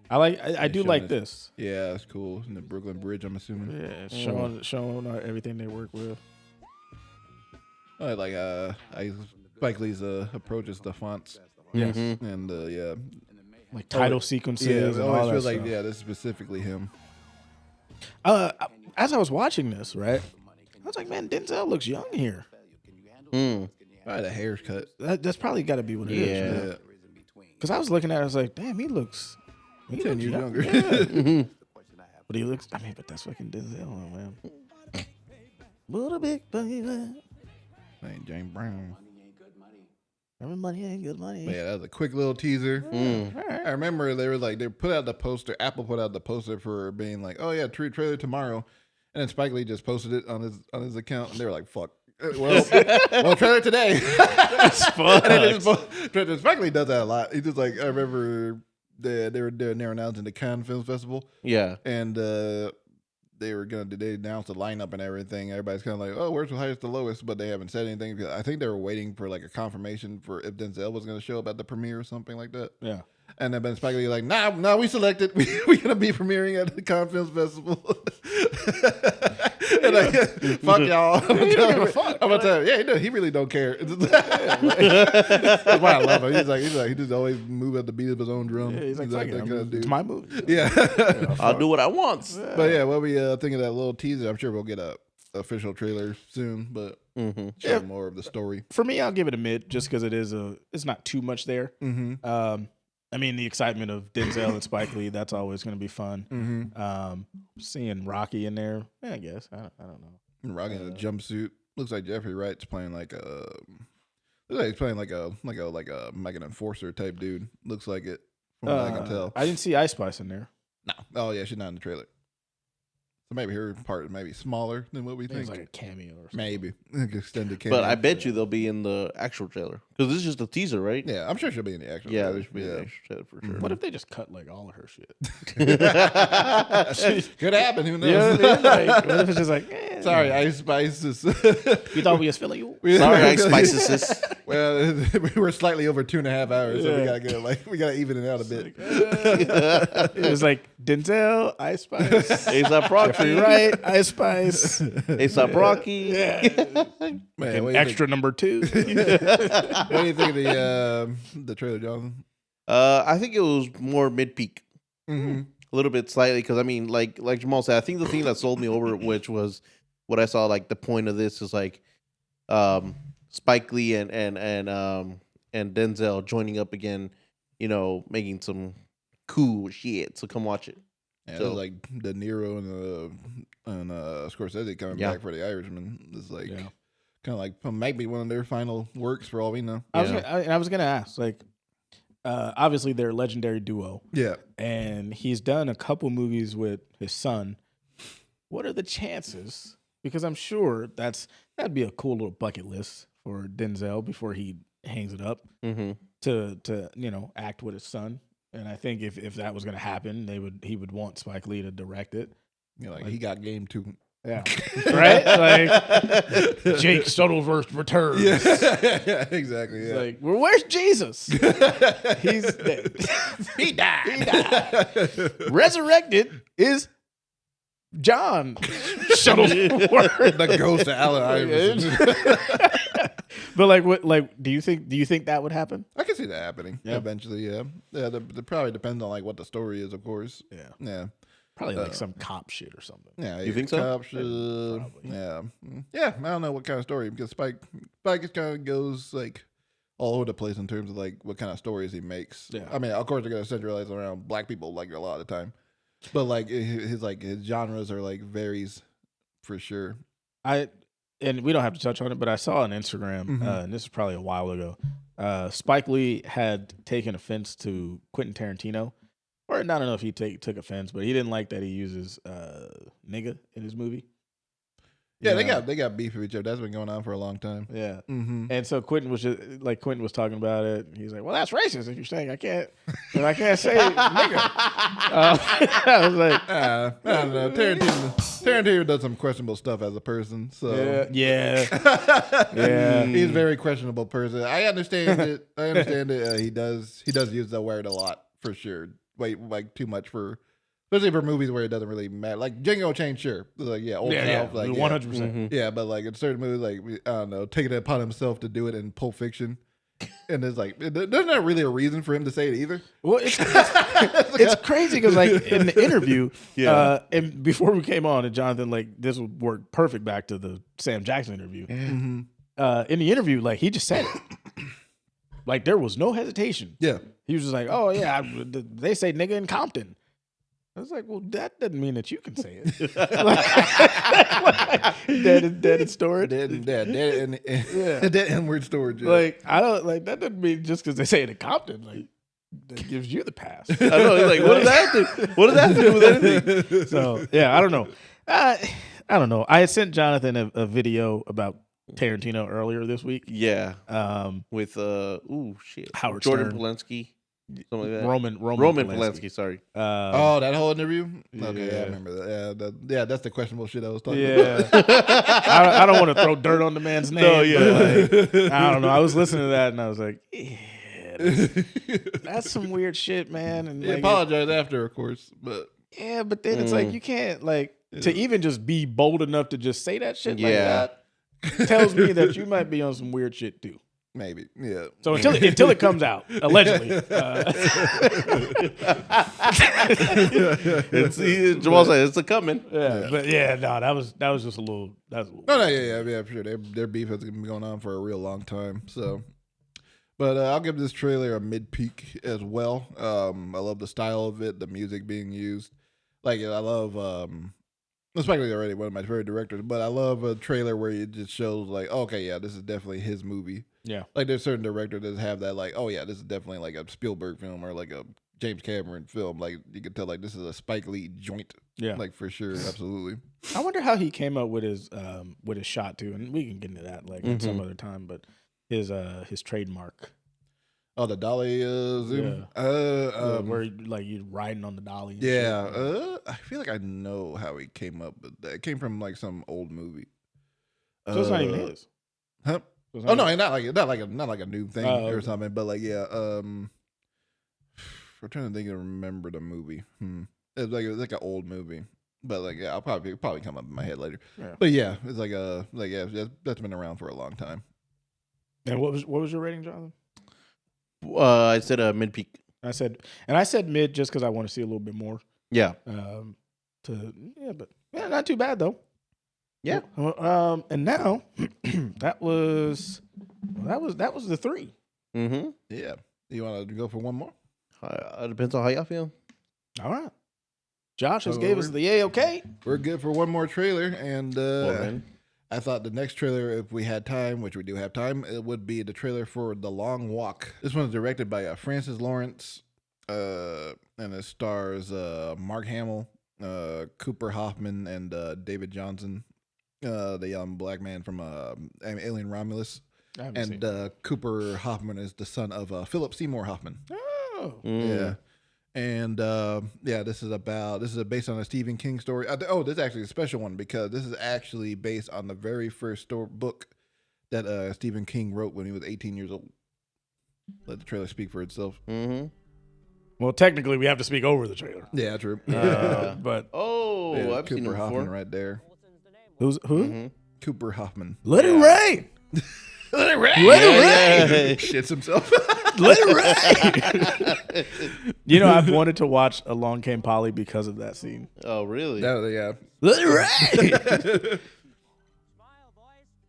I do showing like us- this. Yeah, it's cool. In the Brooklyn Bridge, I'm assuming. Yeah, showing everything they work with. I like Spike Lee's approach is the fonts Yes, and yeah, like title sequences. yeah. It and all always that feels like stuff. this is specifically him. As I was watching this, right, I was like, man, Denzel looks young here. Probably the hair's cut. That's probably got to be what it is. Yeah. Yeah, Because I was looking at it, I was like, damn, he looks 10 looks years young. younger. Yeah. But he looks. I mean, but that's fucking Denzel, man. Little big baby, Like James Brown. money ain't good money. But yeah, that was a quick little teaser. All right. I remember they put out the poster. Apple put out the poster for being like, oh yeah, trailer tomorrow, and then Spike Lee just posted it on his account, and they were like, fuck. Well, trailer today. Fuck. And then Spike Lee does that a lot. He just like I remember they were announcing the Cannes Film Festival, Yeah. and they announced the lineup and everything. Everybody's kind of like, oh, where's the highest to lowest? But they haven't said anything. I think they were waiting for like a confirmation for if Denzel was going to show up at the premiere or something like that. Yeah. And then Ben Spike Lee like, nah, we selected. We're going to be premiering at the Cannes Film Festival. And like, fuck y'all. I'm gonna tell you, yeah, he really don't care. That's why I love him. He just always move at the beat of his own drum. Yeah, he's like, fuck it, that kind of dude. it's my movie. Yeah. I'll do what I want. But yeah, what we think of that little teaser? I'm sure we'll get a official trailer soon, but show more of the story. For me, I'll give it a mid, just because it's not too much there. Mm-hmm. I mean, the excitement of Denzel and Spike Lee, that's always going to be fun. Mm-hmm. Seeing Rocky in there, I guess. I don't know. Rocky in a jumpsuit. Looks like Jeffrey Wright's playing like a. Looks like he's playing like an enforcer type dude. Looks like it from what I can tell. I didn't see Ice Spice in there. No. Oh yeah, she's not in the trailer. So maybe her part may be smaller than what we think. It's like a cameo or something. Maybe extended cameo. But I bet you they'll be in the actual trailer because this is just a teaser, right? Yeah, I'm sure she'll be in the actual. Yeah, trailer. there should be in the actual trailer for sure. What if they just cut like all of her shit? Could happen. Who knows? Yeah, like, what if it's just like, Sorry, Ice Spice. you thought we was feeling you? Sorry, Ice Spices. Well, we were slightly over 2.5 hours, so we gotta get we gotta even it out a bit. It was like Denzel, Ice Spice, A$AP Rocky, right? Ice Spice, A$AP Rocky. yeah. Man, what do you Extra number 2. What do you think of the trailer, Jonathan? I think it was more mid-peak. Mm-hmm. A little bit slightly because I mean, like Jamal said, I think the thing that sold me over, which was what I saw, like the point of this is like, Spike Lee and Denzel joining up again, you know, making some cool shit. So come watch it. Yeah, So- it was like De Niro and Scorsese coming back for The Irishman. It's like kind of like maybe one of their final works for all we know. I was gonna ask, like, obviously they're a legendary duo. Yeah. And he's done a couple movies with his son. What are the chances? Because I'm sure that'd be a cool little bucket list for Denzel before he hangs it up to you know, act with his son. And I think if that was going to happen, he would want Spike Lee to direct it. Yeah, like he got game too. Yeah, right. Like Jake Shuttleworth returns. Yeah, exactly. Yeah. It's like, well, where's Jesus? He's dead. He died. Resurrected is John Shuttleworth, the ghost of Allen Iverson. But like, what? Like, do you think that would happen? I can see that happening eventually. Yeah, yeah. It probably depends on like what the story is, of course. Yeah, yeah. Probably like some cop shit or something. Yeah, You think so? Cop shit. Yeah, yeah. I don't know what kind of story because Spike just kind of goes like all over the place in terms of like what kind of stories he makes. Yeah. I mean, of course they're gonna centralize around black people like a lot of the time, but like his genres are like varies for sure. And we don't have to touch on it, but I saw on Instagram, and this is probably a while ago, Spike Lee had taken offense to Quentin Tarantino. Or I don't know if he took offense, but he didn't like that he uses nigga in his movie. Yeah, they got beef with each other. That's been going on for a long time. Yeah. Mm-hmm. And so Quentin was talking about it. He's like, well, that's racist if you're saying I can't say nigga. I was like, I don't know. Tarantino does some questionable stuff as a person. So yeah. He's a very questionable person. I understand it. He does use the word a lot for sure. Wait, like too much for, especially for movies where it doesn't really matter. Like Django Chain, sure, like Old South, like 100%. Yeah, but like in certain movies, like I don't know, taking it upon himself to do it in Pulp Fiction, and there's like there's not really a reason for him to say it either. Well, it's crazy because like in the interview, and before we came on, and Jonathan, like this would work perfect back to the Sam Jackson interview. Mm-hmm. In the interview, like he just said it, like there was no hesitation. Yeah, he was just like, "Oh yeah, they say nigga in Compton." I was like, "Well, that doesn't mean that you can say it." Dead in storage. dead N-word storage. Yeah. Like I don't like that doesn't mean just because they say it in Compton, like that gives you the pass. I know. Like, what does that do? What does that do with anything? So yeah, I don't know. I don't know. I had sent Jonathan a video about Tarantino earlier this week. Yeah. With Howard Jordan Stern. Polanski. Something like that. Roman Polanski, sorry. That whole interview? Okay, yeah. I remember that. Yeah, that's the questionable shit I was talking about. I don't want to throw dirt on the man's name. No, yeah. But like, I don't know. I was listening to that and I was like, that's some weird shit, man. And He like, apologized after, of course, but but then it's like you can't like to even just be bold enough to just say that shit like that tells me that you might be on some weird shit too. maybe, yeah. So until it comes out, allegedly. Jamal said it's a coming. But that was just a little. No, yeah, for sure. Their beef has been going on for a real long time. So, But I'll give this trailer a mid-peak as well. I love the style of it, the music being used. Like, I love, especially already one of my favorite directors, but I love a trailer where it just shows, like, okay, yeah, this is definitely his movie. Yeah. Like, there's certain directors that have that, like, oh, yeah, this is definitely like a Spielberg film or like a James Cameron film. Like, you can tell, like, this is a Spike Lee joint. Yeah. Like, for sure, absolutely. I wonder how he came up with his shot too, and we can get into that like at some other time. But his trademark. Oh, the dolly zoom. Yeah. Where like you're riding on the dolly. And Yeah, shit. I feel like I know how he came up with that. It came from like some old movie. So it's not even his. Huh? So it's Oh not no, even- not like a new thing Oh, or okay. something. But like, yeah, I'm trying to think and remember the movie. It was like an old movie. But like, yeah, I'll probably come up in my head later. Yeah. But yeah, it's that's been around for a long time. And what was your rating, Jonathan? I said a mid peak. I said mid just because I want to see a little bit more. Yeah. But not too bad though. Yeah. And now that was the 3. Mm-hmm. Yeah, you want to go for one more? Depends on how y'all feel. All right. Josh just So gave us the okay. We're good for one more trailer, and then. I thought the next trailer, if we had time, which we do have time, it would be the trailer for The Long Walk. This one's directed by Francis Lawrence, and it stars Mark Hamill, Cooper Hoffman, and David Johnson, the young black man from Alien Romulus. I haven't seen And it. Cooper Hoffman is the son of Philip Seymour Hoffman. Oh. Yeah. And this is based on a Stephen King story. This is actually a special one because this is actually based on the very first book that Stephen King wrote when he was 18 years old. Let the trailer speak for itself. Mm-hmm. Well, technically, we have to speak over the trailer. Yeah, true. But Oh, Yeah, I've seen Cooper him Hoffman before. right there. who? Mm-hmm. Cooper Hoffman. Let it rain. Let it rain. Let it rain. Shits himself. Let it rain. You know, I've wanted to watch Along Came Polly because of that scene. Oh, really? Yeah. Let it rain.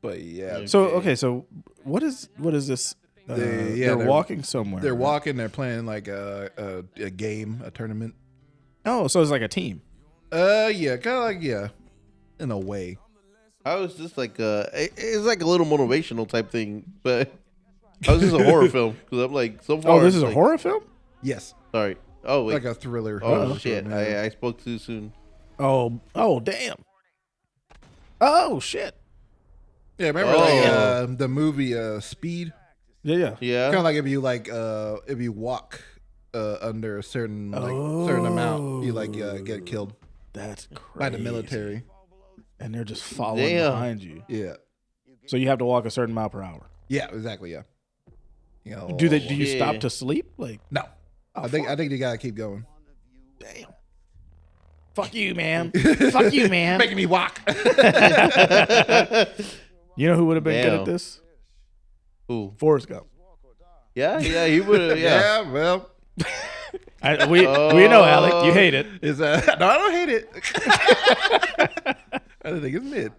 But yeah. So what is this? They're walking somewhere. They're right? walking. They're playing like a game, a tournament. Oh, so it's like a team. Yeah, kind of like in a way. I was just like, it's like a little motivational type thing, but I was just a horror film because I'm like, so far. Oh, this is like, a horror film. Yes, Sorry. Oh, wait. like a thriller. Oh, horror shit. film, yeah. I spoke too soon. Oh, damn. Oh shit. Yeah, remember the movie Speed? Yeah. Yeah. Kind of like if you walk under a certain amount, you get killed That's crazy. by the military. And they're just following Damn. behind you. Yeah, So you have to walk a certain mile per hour. yeah, exactly. Yeah. You know, Do you Yeah. stop to sleep? Like, No, I think you gotta keep going. damn. Fuck you, man. Fuck you, man. Making me walk. You know who would have been good Damn. at this? Ooh. Forrest Gump. Yeah, he would. Yeah. Yeah, well, We know, Alec. You hate it. it's no, I don't hate it. I don't think it's mid.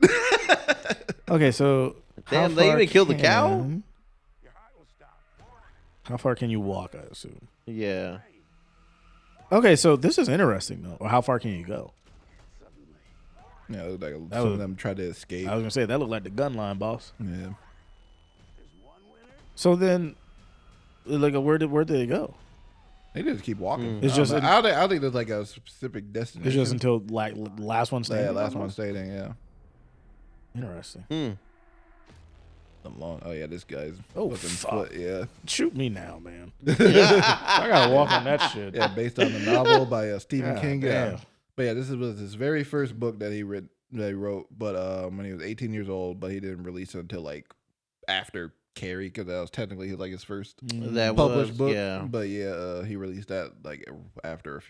Okay, so Damn, they even killed the cow? How far can you walk, I assume? Yeah. Okay, so this is interesting, though. Or how far can you go? Yeah, it looked like That some was- of them tried to escape. I was going to say, that looked like the gun line, boss. Yeah. So then, like, where did they go? They just keep walking. It's I don't just know. in- I don't think there's like a specific destination. It's just until, like, last one standing? yeah, last one staying. Yeah. Interesting. Hmm. Oh yeah, this guy's Oh, fucking fuck. foot. Yeah. Shoot me now, man. I got to walk on that shit. Yeah, based on the novel by Stephen God King. damn. Yeah. But yeah, this was his very first book that he wrote, but when he was 18 years old, but he didn't release it until like after Carrie, because that was technically like his first That published was, book. yeah. But yeah, he released that like after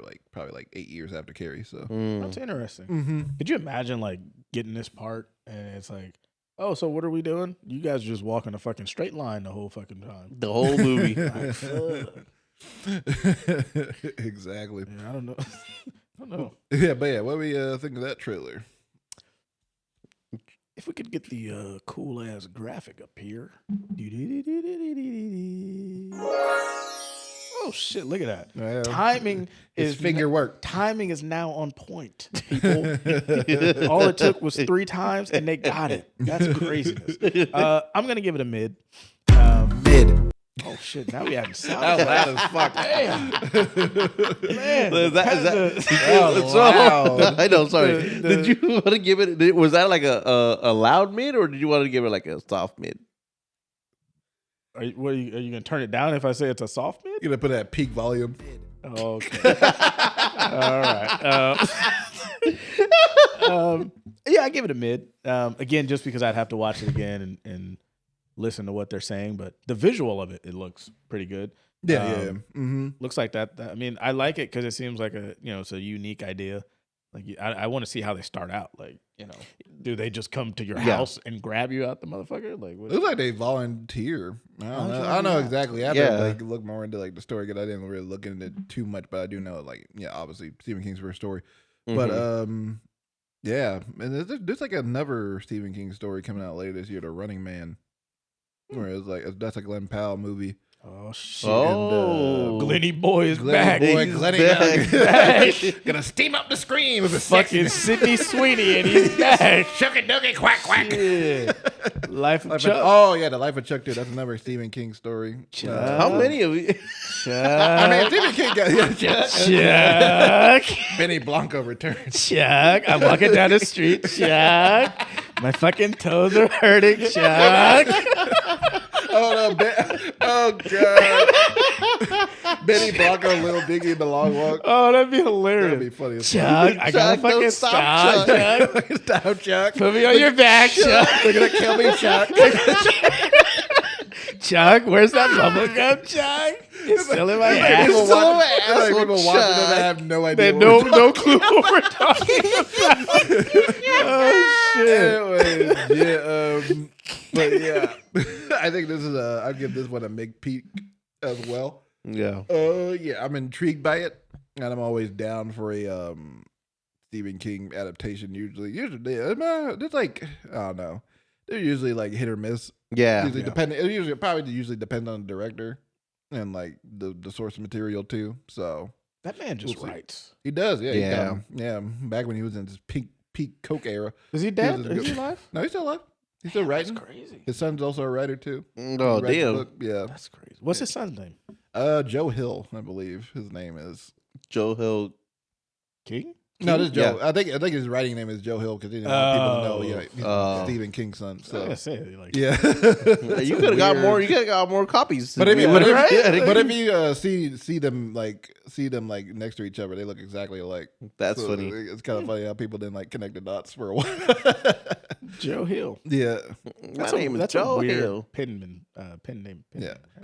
like probably like 8 years after Carrie. So That's interesting. mm-hmm. Could you imagine, like, getting this part and it's like, oh, so what are we doing? You guys are just walking a fucking straight line the whole fucking time. The whole movie. Like, fuck. Exactly. Yeah, I don't know. I don't know. Yeah, but yeah, what do we think of that trailer? It If we could get the cool ass graphic up here. Oh shit! Look at that. Yeah. Timing It's is finger work. Timing is now on point, people. All it took was 3 times, and they got it. That's craziness. I'm gonna give it a mid. Mid. Oh shit! Now we having sound. That was loud as fuck. Damn. Man, Is that was so, loud. I know. Sorry. The- Did you want to give it? Was that like a loud mid, or did you want to give it like a soft mid? Are you gonna turn it down if I say it's a soft mid? You're gonna put it at peak volume. Okay. All right. Yeah, I give it a mid. Again, just because I'd have to watch it again and listen to what they're saying, but the visual of it looks pretty good. Yeah, yeah. Mm-hmm. Looks like that. I mean, I like it because it seems like it's a unique idea. Like I want to see how they start out. Like, do they just come to your house and grab you out the motherfucker? Like, what? It looks like they volunteer. I don't know exactly. I have to like look more into like the story because I didn't really look into it too much, but I do know obviously Stephen King's first story. But yeah, and there's like another Stephen King story coming out later this year, The Running Man, where it's like that's a Glenn Powell movie. Oh shit! Oh, Glenny boy is Glenny back. boy, He's Glenny back. gonna steam up the screen with a Fucking Sidney Sweeney, and he's back. shucky dookie quack quack. Yeah. Life of Chuck. Oh yeah, The Life of Chuck too. That's another Stephen King story. How many of you? I mean, Stephen King got Chuck. Benny Blanco returns. Chuck. I'm walking down the street. Chuck. My fucking toes are hurting. Chuck. Oh god. Benny Blanco, Little Biggie in the Long Walk. Oh, that'd be hilarious. That'd be funny as Chuck, I gotta Chuck, fucking don't stop, Chuck. Stop, Chuck. Put me on your back, Chuck. They're gonna kill me, Chuck. Chuck, where's that bubble gum, Chuck? It's still in my ass. People still watching, my like asshole, people watching it, Chuck. I have no They idea. have no clue what we're talking about. Oh shit. Anyways, but yeah, I think this is I'd give this one a mid peak as well. Yeah. Yeah, I'm intrigued by it, and I'm always down for a Stephen King adaptation. Usually, it's like I don't know, they're usually like hit or miss. Yeah. Usually it usually depends on the director and like the source material too. So That man just We'll see. writes. he does, yeah, Yeah. yeah. Back when he was in his peak Coke era. Is he dead? was Is he good. alive? No, he's still alive. He's still That's writing. crazy. His son's also a writer too. Oh, He writes a damn. book, yeah. That's crazy. What's his son's name? Joe Hill, I believe his name is. Joe Hill. King? No, this is Joe. Yeah. I think his writing name is Joe Hill because he didn't want people to know. Yeah, he's Oh. Stephen King's son. I was So gonna say, like, yeah, You could have got more. You could have got more copies. But if you, Yeah. but if, Right? but if you see them like next to each other, they look exactly alike. That's So funny. It's kind of funny how people didn't like connect the dots for a while. Joe Hill. Yeah, My name is That's Joe a weird Hill. pen name. yeah. I Pen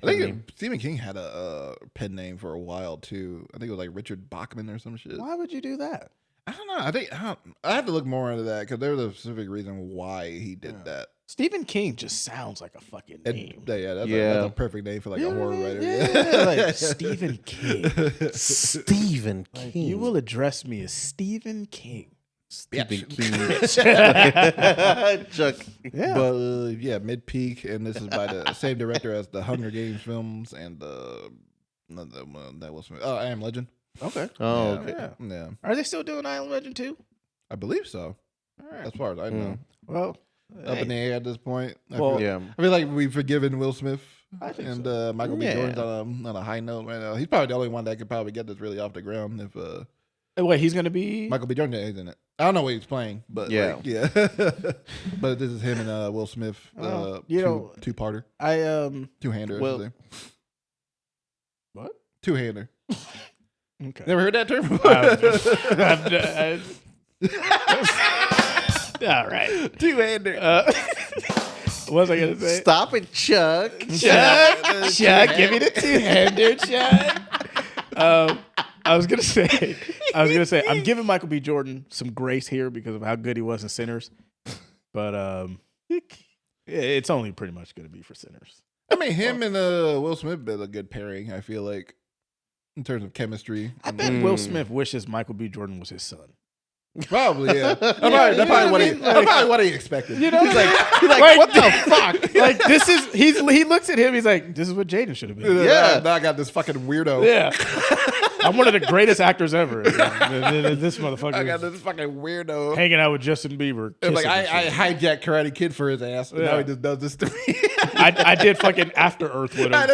think name. Stephen King had a pen name for a while too. I think it was like Richard Bachman or some shit. Why would you do that? I don't know. I have to look more into that because there was a specific reason why he did that. Stephen King just sounds like a fucking And, name. that's Yeah. a perfect name for like You a know horror what I mean? writer. Yeah, like Stephen King. Stephen Like, King. you will address me as Stephen King. Stephen Bitch. King. Chuck. Yeah. But yeah, mid peak, and this is by the same director as the Hunger Games films and another one that was I Am Legend. Okay. Oh, yeah, okay. Yeah. Yeah, Are they still doing I Am Legend too? I believe so. All right. As far as I know, Well, up in the air at this point. Well, Yeah. I feel like we've forgiven Will Smith I think and so. Michael B. Yeah. Jordan's on a high note right now. He's probably the only one that could probably get this really off the ground if wait, he's gonna be. Michael B. Jordan is in it. I don't know what he's playing, but Yeah. like, yeah. But this is him and Will Smith. Well, you know, two-parter, I two-hander. I Well- should say. What? Two-hander. Okay. Never heard that term? All right. Two-hander. What was I gonna say? Stop it, Chuck. Chuck, give me the two-hander, Chuck. I was gonna say, I'm giving Michael B. Jordan some grace here because of how good he was in Sinners, but it's only pretty much gonna be for Sinners. I mean, him and Will Smith been a good pairing, I feel like, in terms of chemistry. I bet Will Smith wishes Michael B. Jordan was his son. Probably, yeah. That's probably what he expected. You know, He's like, what the fuck? Like this is he looks at him. He's like, this is what Jaden should have been. Yeah. Now I got this fucking weirdo. Yeah, I'm one of the greatest actors ever. This motherfucker. I got this fucking weirdo. Hanging out with Justin Bieber. It's like kissing and I shit. hijacked Karate Kid for his ass. And Yeah. now he just does this to me. I did fucking After Earth with him. And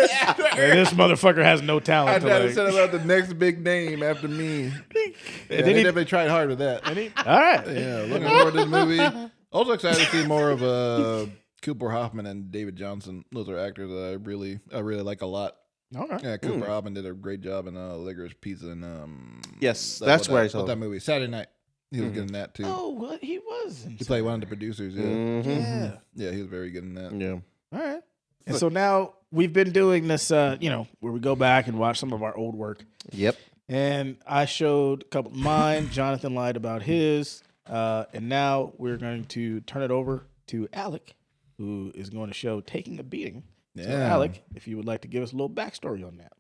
this motherfucker has no I talent. tried to set about the next big name after me. Yeah, then they he- definitely tried hard with that. All right. Yeah, looking forward to this movie. Also excited to see more of Cooper Hoffman and David Johnson. Those are actors that I really like a lot. Okay. Yeah, Cooper Hoffman did a great job in Licorice Pizza and Yes, that's where I saw that it. movie. Saturday Night. He was good in that too. Oh, what he was. He played one of the producers. Yeah, Yeah. yeah, he was very good in that. Yeah. All right. And so now we've been doing this, where we go back and watch some of our old work. Yep. And I showed a couple of mine. Jonathan lied about his. And now we're going to turn it over to Alec, who is going to show Taking a Beating. So, Yeah. Alec, if you would like to give us a little backstory on that.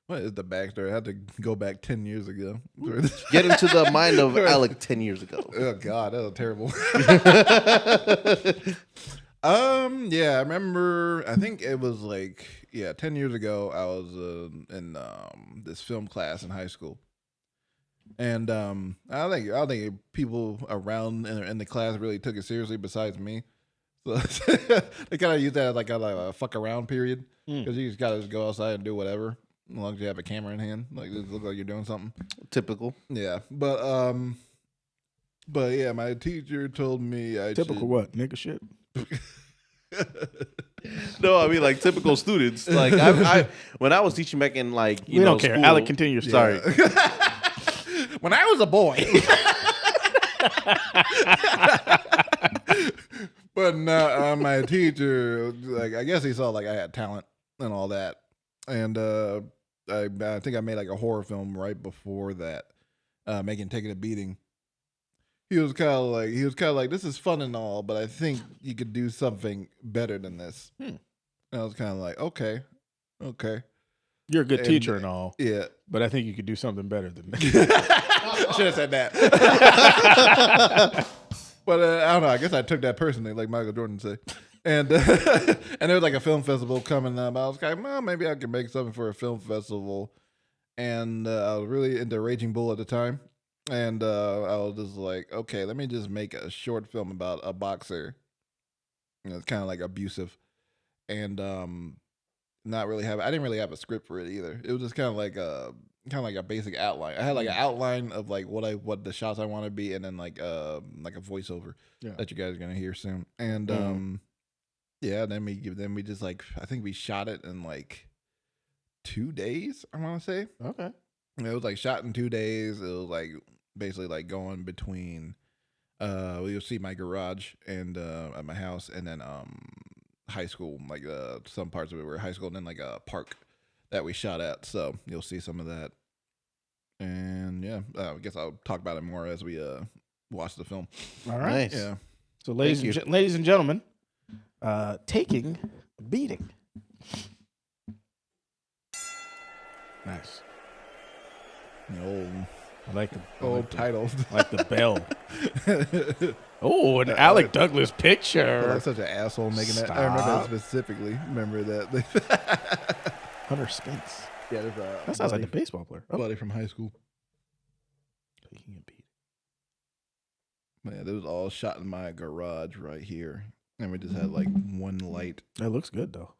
What is the backstory? I had to go back 10 years ago. Get into the mind of Alec 10 years ago. Oh God, that was terrible. Yeah, I remember. I think it was 10 years ago. I was in this film class in high school, and I don't think people around in the class really took it seriously besides me. So they kind of use that as like a fuck around period because you just gotta just go outside and do whatever as long as you have a camera in hand, like it look like you're doing something. Typical. Yeah, but yeah, my teacher told me I Typical should, what? Nigga shit? No, I mean like typical students. Like I when I was teaching back in We don't care. school- Alec, continue your story. Sorry. When I was a boy. But no, my teacher, I guess he saw I had talent and all that, and I think I made a horror film right before that, Taking a Beating. He was kind of like, this is fun and all, but I think you could do something better than this. And I was kind of like, okay. You're a good And, teacher and all, Yeah. but I think you could do something better than that. Should have said that. But I don't know. I guess I took that personally, like Michael Jordan said. And and there was a film festival coming up. I was like, well, maybe I can make something for a film festival. And I was really into Raging Bull at the time. And I was just like, okay, let me just make a short film about a boxer. It's kind of abusive. And I didn't really have a script for it either. It was just kind of like a basic outline. I had an outline of what the shots I want to be, and then a voiceover that you guys are gonna hear soon. And then we just I think we shot it in 2 days. I want to say. Okay. It was shot in 2 days. It was basically going between you'll see my garage and at my house, and then high school. Some parts of it were high school, and then a park that we shot at. So you'll see some of that. And yeah, I guess I'll talk about it more as we watch the film. All right. Nice. Yeah. So, ladies and gentlemen, Taking a Beating. Nice. I like the Old title. I like the bell. Oh, an Alec Douglas I picture. like such an asshole making that. I remember that specifically. Remember that. Hunter Spence. Yeah, there's That sounds like the baseball player. Oh. buddy from high school. Taking a Beating. Man, it was all shot in my garage right here, and we just had one light. That looks good though.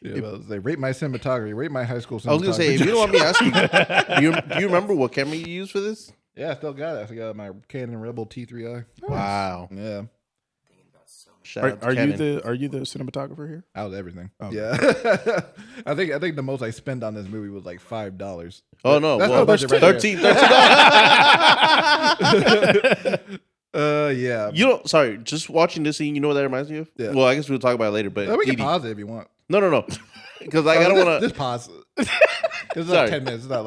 Yeah, they rate my cinematography, rate my high school cinematography. I was gonna say, if you don't want me asking, do you remember what camera you used for this? Yeah, I still got it. I still got my Canon Rebel T3i. Wow. Yeah, Shout out to Are you Canon. are you the cinematographer here? I was everything. Oh. Yeah, I think the most I spent on this movie was $5. Oh no, That's well, my budget right 13. Yeah. You don't. Sorry, just watching this scene. You know what that reminds me of? Yeah. Well, I guess we'll talk about it later. But We can Edie. pause it if you want. No, because I don't want to. Just pause. It's Sorry. 10 minutes. It's not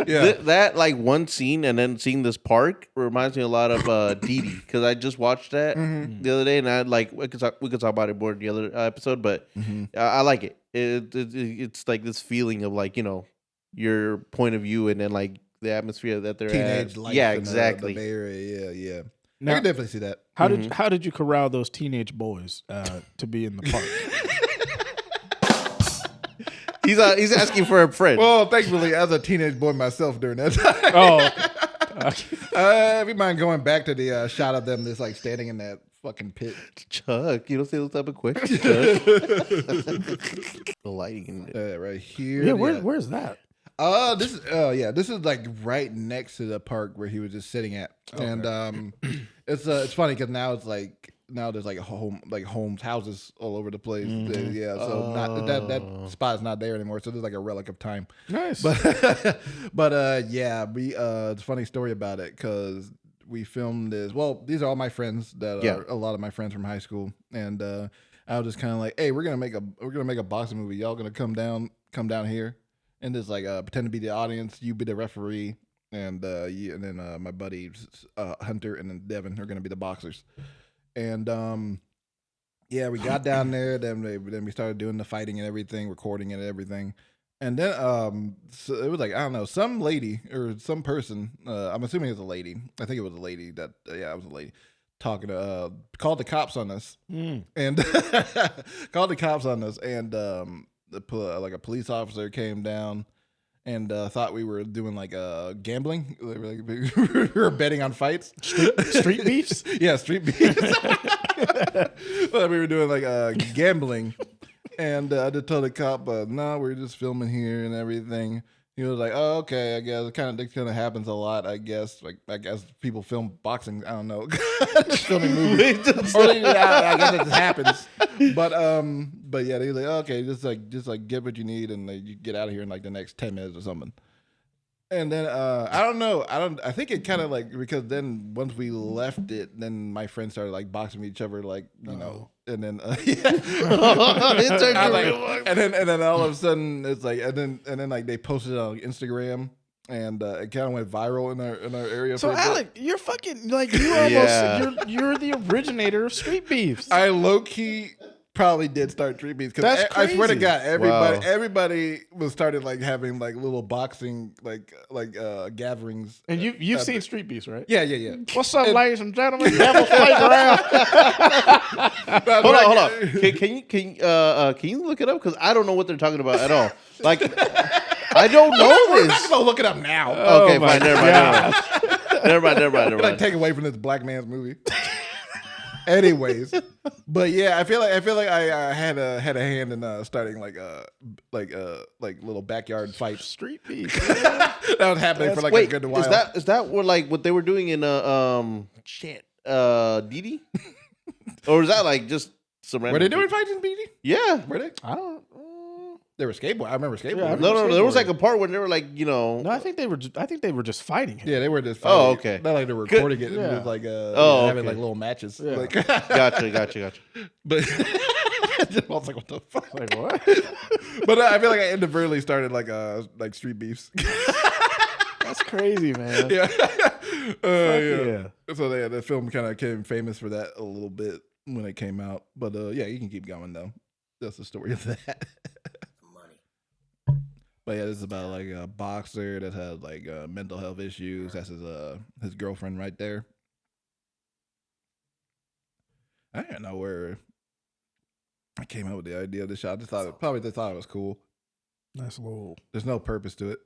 yeah. That one scene and then seeing this park reminds me a lot of Dee Dee, because I just watched that the other day, and I we could talk about it more in the other episode, but I like it. It's this feeling of your point of view, and then the atmosphere that they're Teenage at. life. Yeah, in exactly. The Bay Area. Yeah. Now- I can definitely see that. How did you corral those teenage boys to be in the park? He's asking for a friend. Well, thankfully, as a teenage boy myself during that time. Oh, We mind going back to the shot of them just like standing in that fucking pit. Chuck, you don't say those type of questions, Chuck. The lighting in it. Right here. yeah. Where's that? This is like right next to the park where he was just sitting at, and it's funny because now there's like homes, houses all over the place. So not that spot is not there anymore. So there's like a relic of time. Nice. But we it's a funny story about it because we filmed this. Well, these are all my friends that are a lot of my friends from high school, and I was just kind of like, hey, we're gonna make a boxing movie. Y'all gonna come down here. And just like pretend to be the audience, you be the referee, and then my buddies Hunter and then Devin are gonna be the boxers. And we got down there. Then we started doing the fighting and everything, recording it and everything. And then so it was like, I don't know, some lady or some person. I'm assuming it was a lady. I think it was a lady that it was a lady talking to called the cops on us and called the cops on us and. Like a police officer came down and thought we were doing like gambling. We were betting on fights, Street beefs. Yeah, street beefs. But we were doing like gambling, and I just told the cop, "No, we're just filming here and everything." He was like, "Oh, okay. I guess it kind of happens a lot. I guess people film boxing. I don't know, filming movies, I guess it just happens." But yeah, he was like, "Okay, just get what you need, and you get out of here in like the next 10 minutes or something." And then I don't know. I think it kind of like because then once we left it, then my friends started like boxing each other, like you know, and then and then all of a sudden it's like and then like they posted it on Instagram. And it kind of went viral in our area. So for a bit. Alec, you're fucking like you almost you're the originator of street beefs. I low key probably did start street beefs because That's I swear to crazy. God, Wow. everybody was started like having like little boxing gatherings. And you've seen street beefs, right? Yeah. What's up, ladies and gentlemen? Devil playground. Hold on. Can you look it up? Because I don't know what they're talking about at all. Like, I don't know We're this. not gonna look it up now. Okay, Oh my fine. Never mind. Like take away from this black man's movie. Anyways, but yeah, I feel like I had a hand in starting like little backyard fights. Street beefs. That was happening for like Wait, a good while. is that what they were doing in Didi? Or is that like just some Were random they doing people? fights in BD? Yeah. Were they? I don't. They were skateboard. I remember skateboarding. Yeah, I No. There was like a part where they were like, No, I think they were just fighting him. Yeah, they were just. Oh, fighting. okay. Not like they were recording it. It Yeah. was like having okay. like little matches. Yeah. Like, Gotcha. but I was like, what the fuck? Like what? But I feel like I inadvertently started like street beefs. That's crazy, man. Yeah. yeah. So the film kind of became famous for that a little bit when it came out. But yeah, you can keep going though. That's the story of that. But yeah, this is about like a boxer that had like mental health issues. That's his girlfriend right there. I don't know where I came up with the idea of this shot. I just thought it was cool. That's a little. There's no purpose to it.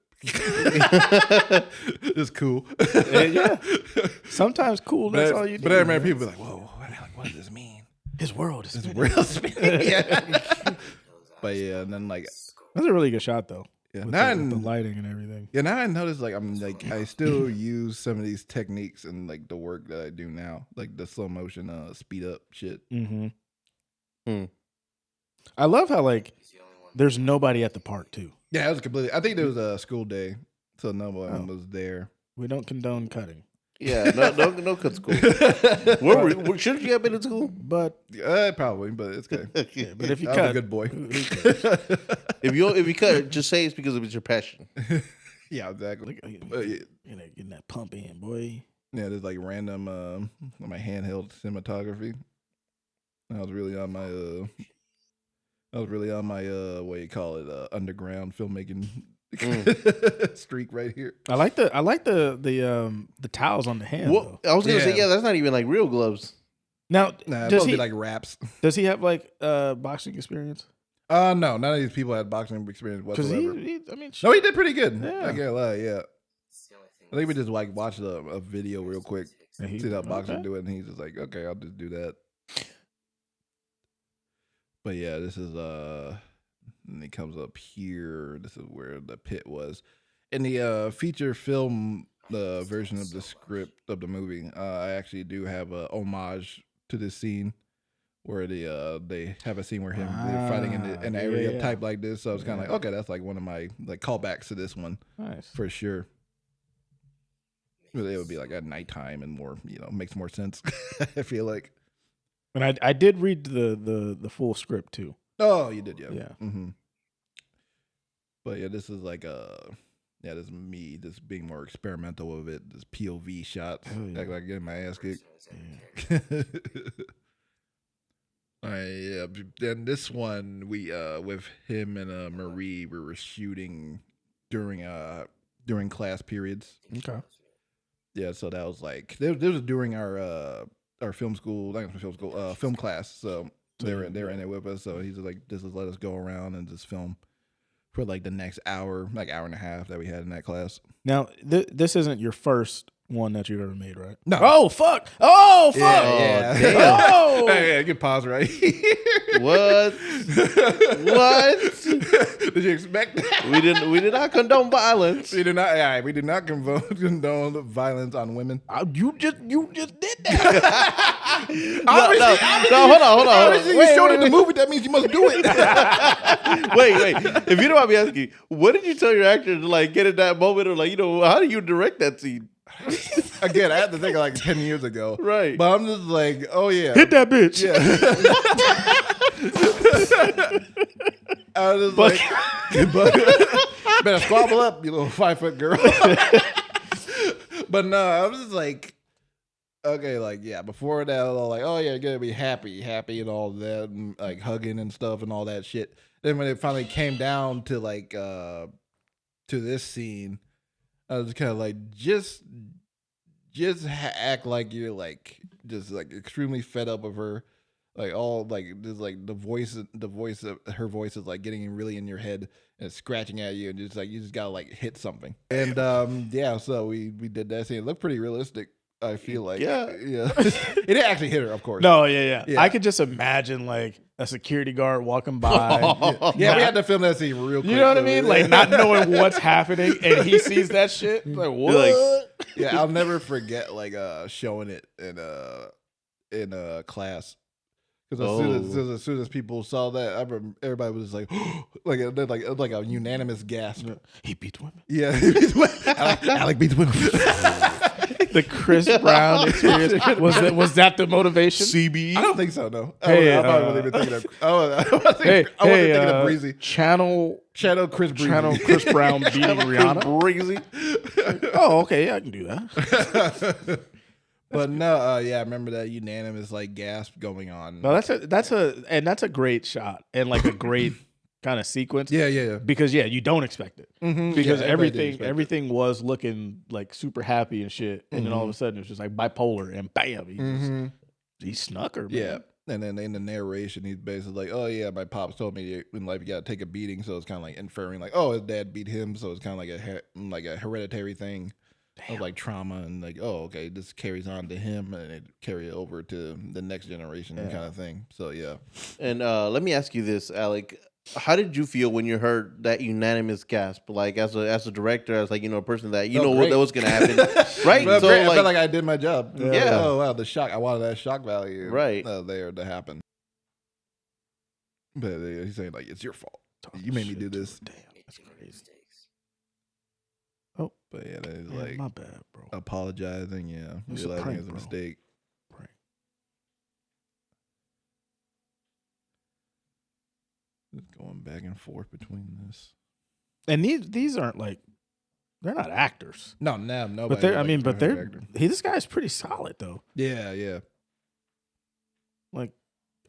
It's cool. Yeah. Sometimes cool. That's all you need. But I remember people be like, "Whoa, what does this mean?" His world is. It's real spinning. Yeah. But yeah, and then like That's a really good shot, though. yeah, With now the lighting and everything. yeah, now I notice like I still use some of these techniques in like the work that I do now, like the slow motion, speed up shit. Mm-hmm. I love how like there's nobody at the park too. Yeah, it was completely. I think there was a school day, so no one was there. We don't condone cutting, Yeah, no cut school. Shouldn't you have been in school? but Probably, but it's good. yeah, but if you I'm cut, a good boy. If you cut, just say it's because it was your passion. Yeah, exactly. look, getting that pump in, boy. Yeah, there's like random my handheld cinematography. I was really on my what do you call it, underground filmmaking streak right here. I like the towels on the hand. Well, Though. I was gonna say, Yeah. yeah, that's not even like real gloves. Now, Nah, does it'll he be like wraps. does he have like boxing experience? No, none of these people had boxing experience Because whatsoever. I mean, No, he did pretty good. Yeah. I can't lie. Yeah, I think we just like watched a video real quick, And he- see that boxer okay. do it, and he's just like, okay, I'll just do that. But yeah, this is and it comes up here. This is where the pit was in the feature film. The version of the script of the movie, I actually do have a homage to this scene where they have a scene where they're fighting in an area type like this. So it's kind of like, okay, that's like one of my like callbacks to this one, Nice. for sure. But it would be like at nighttime and more, makes more sense. I feel like. And I did read the full script too. Oh, you did, yeah. Yeah. Mm-hmm. But yeah, this is like this is me just being more experimental with it. This POV shots, act like getting my ass kicked. Yeah. Yeah. Then this one we with him and Marie, we were shooting during class periods. Okay. Yeah, so that was like this was during our film school, not film school, film class. So they were in there with us. So he's like, just let us go around and just film for like the next hour, like hour and a half that we had in that class. Now this isn't your first one that you've ever made, right? No. Oh fuck! Oh fuck! Yeah. damn. Oh! Hey, you can pause right here. What? What? Did you expect that? We did not condone violence. We do not. We do not condone violence on women. You just did that. No, hold on. Obviously, you showed it in the movie. That means you must do it. Wait. If you don't mind me asking, what did you tell your actor to like get in that moment, or like how do you direct that scene? Again, I had to think of like 10 years ago. Right. But I'm just like, oh yeah. Hit that bitch. Yeah. I was just like, better squabble up, you little 5-foot girl. But no, I was just like, okay, like, yeah, before that, I was all like, oh yeah, you're gonna be happy and all that, and like hugging and stuff and all that shit. Then when it finally came down to like, to this scene, I was kind of like, just act like you're like, just like extremely fed up of her. Like all like just like her voice is like getting really in your head and scratching at you, and just like you just gotta like hit something. And yeah, so we did that scene. It looked pretty realistic. I feel like Yeah. It didn't actually hit her, of course. No, yeah. Yeah. I could just imagine like a security guard walking by. Yeah, we had to film that scene real quick. You know what I though. mean? Like not knowing what's happening, and he sees that shit. Like what? like, Yeah, I'll never forget like showing it in class. Because as soon as people saw that, I remember everybody was like, like a unanimous gasp. He beats women. Yeah, Alec beats women. The Chris Brown experience was that the motivation? CB. I don't think so. No, Hey, I probably wasn't even thinking of. I wasn't thinking of Breezy. Channel Chris Breezy. Chris Brown beating Rihanna. Breezy. Oh, okay, yeah, I can do that. But no, yeah, I remember that unanimous like gasp going on. No, that's a great shot and like a great kind of sequence. Yeah. Because you don't expect it. Mm-hmm. Because Yeah, everybody didn't expect everything was looking like super happy and shit, and then all of a sudden it's just like bipolar and bam, he snuck her. Man. Yeah. And then in the narration, he's basically like, "Oh yeah, my pops told me in life you gotta take a beating," so it's kind of like inferring like, "Oh, his dad beat him," so it's kind of like a hereditary thing. Of like trauma and like, oh, okay, this carries on to him and it carry it over to the next generation kind of thing. So yeah. And let me ask you this, Alec. How did you feel when you heard that unanimous gasp? Like as a director, as like a person that what that was gonna happen, right? Well, So great. I like, felt like I did my job. Yeah. Oh wow, the shock. I wanted that shock value Right. There to happen. But he's saying like, it's your fault. You made me do this. Damn, that's crazy. But yeah, that is Man, like my bad, bro. apologizing. Yeah, It's a realizing prank, it's a bro. mistake. Prank. Just going back and forth between this. And these aren't like they're not actors. No, nobody. But they're like, actor. this guy's pretty solid though. Yeah. Like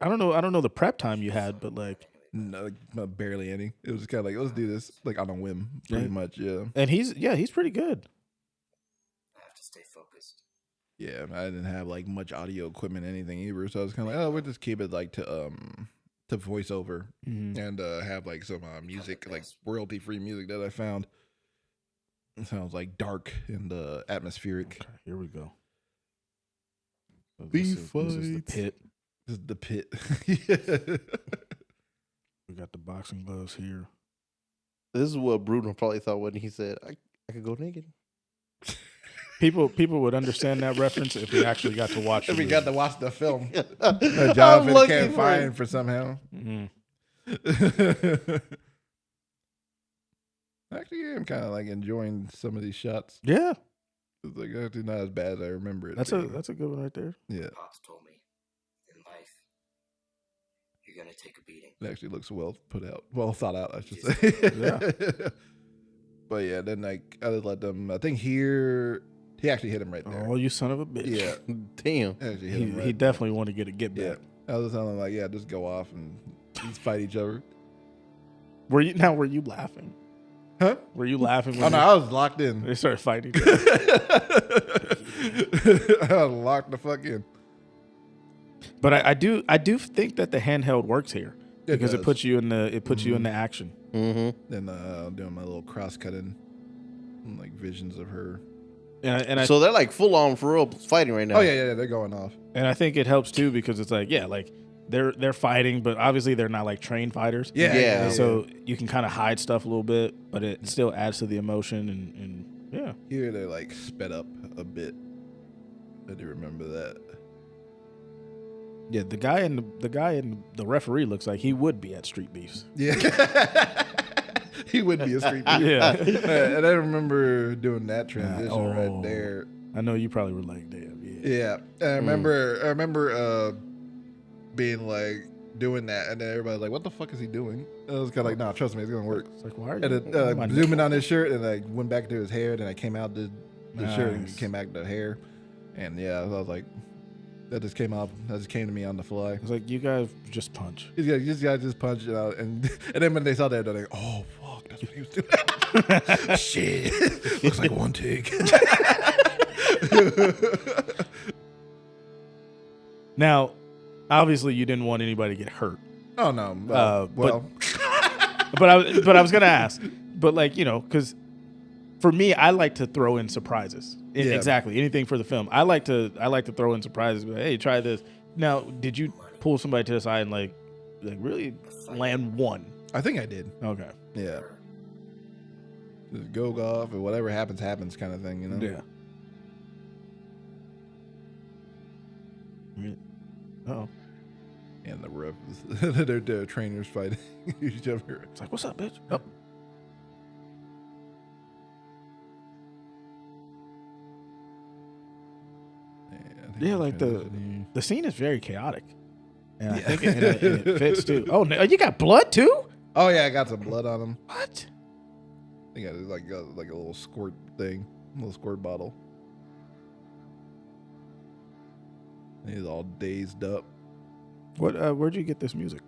I don't know the prep time you had, but like No, like, barely any. It was kind of like, let's do this like on a whim, pretty much. Yeah. And he's pretty good. I have to stay focused. Yeah, I didn't have like much audio equipment, anything either. So I was kind of like, oh, we'll just keep it like to voiceover and have like some music, like royalty free music that I found. It sounds like dark and atmospheric. Okay, here we go. So This this is the pit. This is the pit. We got the boxing gloves here. This is what Bruno probably thought when he said, "I could go naked." People would understand that reference if we actually got to watch. If we the got to watch the film, I'm Jonathan lucky can't for find it. for somehow. Actually, I'm kind of like enjoying some of these shots. Yeah, It's like actually not as bad as I remember it. that's being. a good one right there. Yeah. Pops told me, in life, you're gonna take a beating. It actually looks well put out, well thought out, I should say. Yeah. But yeah, then like I just let them. I think here he actually hit him right there. Oh, you son of a bitch! Yeah, Damn. actually hit him he, right he there. definitely wanted to get Yeah, back. I was telling him like, yeah, just go off and just fight each other. Were you laughing? Huh? Were you laughing? Oh When no, I was locked in. they started fighting? I was locked the fuck in. But I do think that the handheld works here because it does. puts you in the action. Mm-hmm. Then doing my little cross cutting, like visions of her. And I So they're like full on for real fighting right now. Oh yeah, they're going off. and I think it helps too because it's like like they're fighting, but obviously they're not like trained fighters. Yeah. And so you can kind of hide stuff a little bit, but it still adds to the emotion and yeah. Here they're like sped up a bit. I do remember that. Yeah, the guy and the referee looks like he would be at Street Beefs. Yeah. He would be a street beef. Yeah. And I remember doing that transition Oh. right there. I know you probably were like, damn, yeah. Yeah. And I remember being like doing that, and then everybody's like, what the fuck is he doing? And I was kind of like, nah, trust me, it's gonna work. It's like, why are you? And then zooming on his shirt, and I went back to his hair, then I came out the shirt and Nice. came back to the hair. And yeah, I was like, that just came to me on the fly. It's like you guys just punch. These guys just punched it out, and then when they saw that, they're like, "Oh fuck, that's what he was doing." Shit, looks like one take. Now, obviously, you didn't want anybody to get hurt. Oh no, but I was gonna ask, but like because for me, I like to throw in surprises. Yeah. Exactly, anything for the film. I like to throw in surprises. But, hey, try this. Now, did you pull somebody to the side and like really land one? I think I did. Okay. Yeah, just go off, and whatever happens, kind of thing, you know. Yeah. Oh, And the refs, their trainers fighting each other. it's like, what's up, bitch? Oh. Yeah, like the scene is very chaotic, and I think it fits too. Oh, no, you got blood too? Oh yeah, I got some blood on him. What? I got like a little squirt thing, a little squirt bottle. He's all dazed up. What? Where'd you get this music?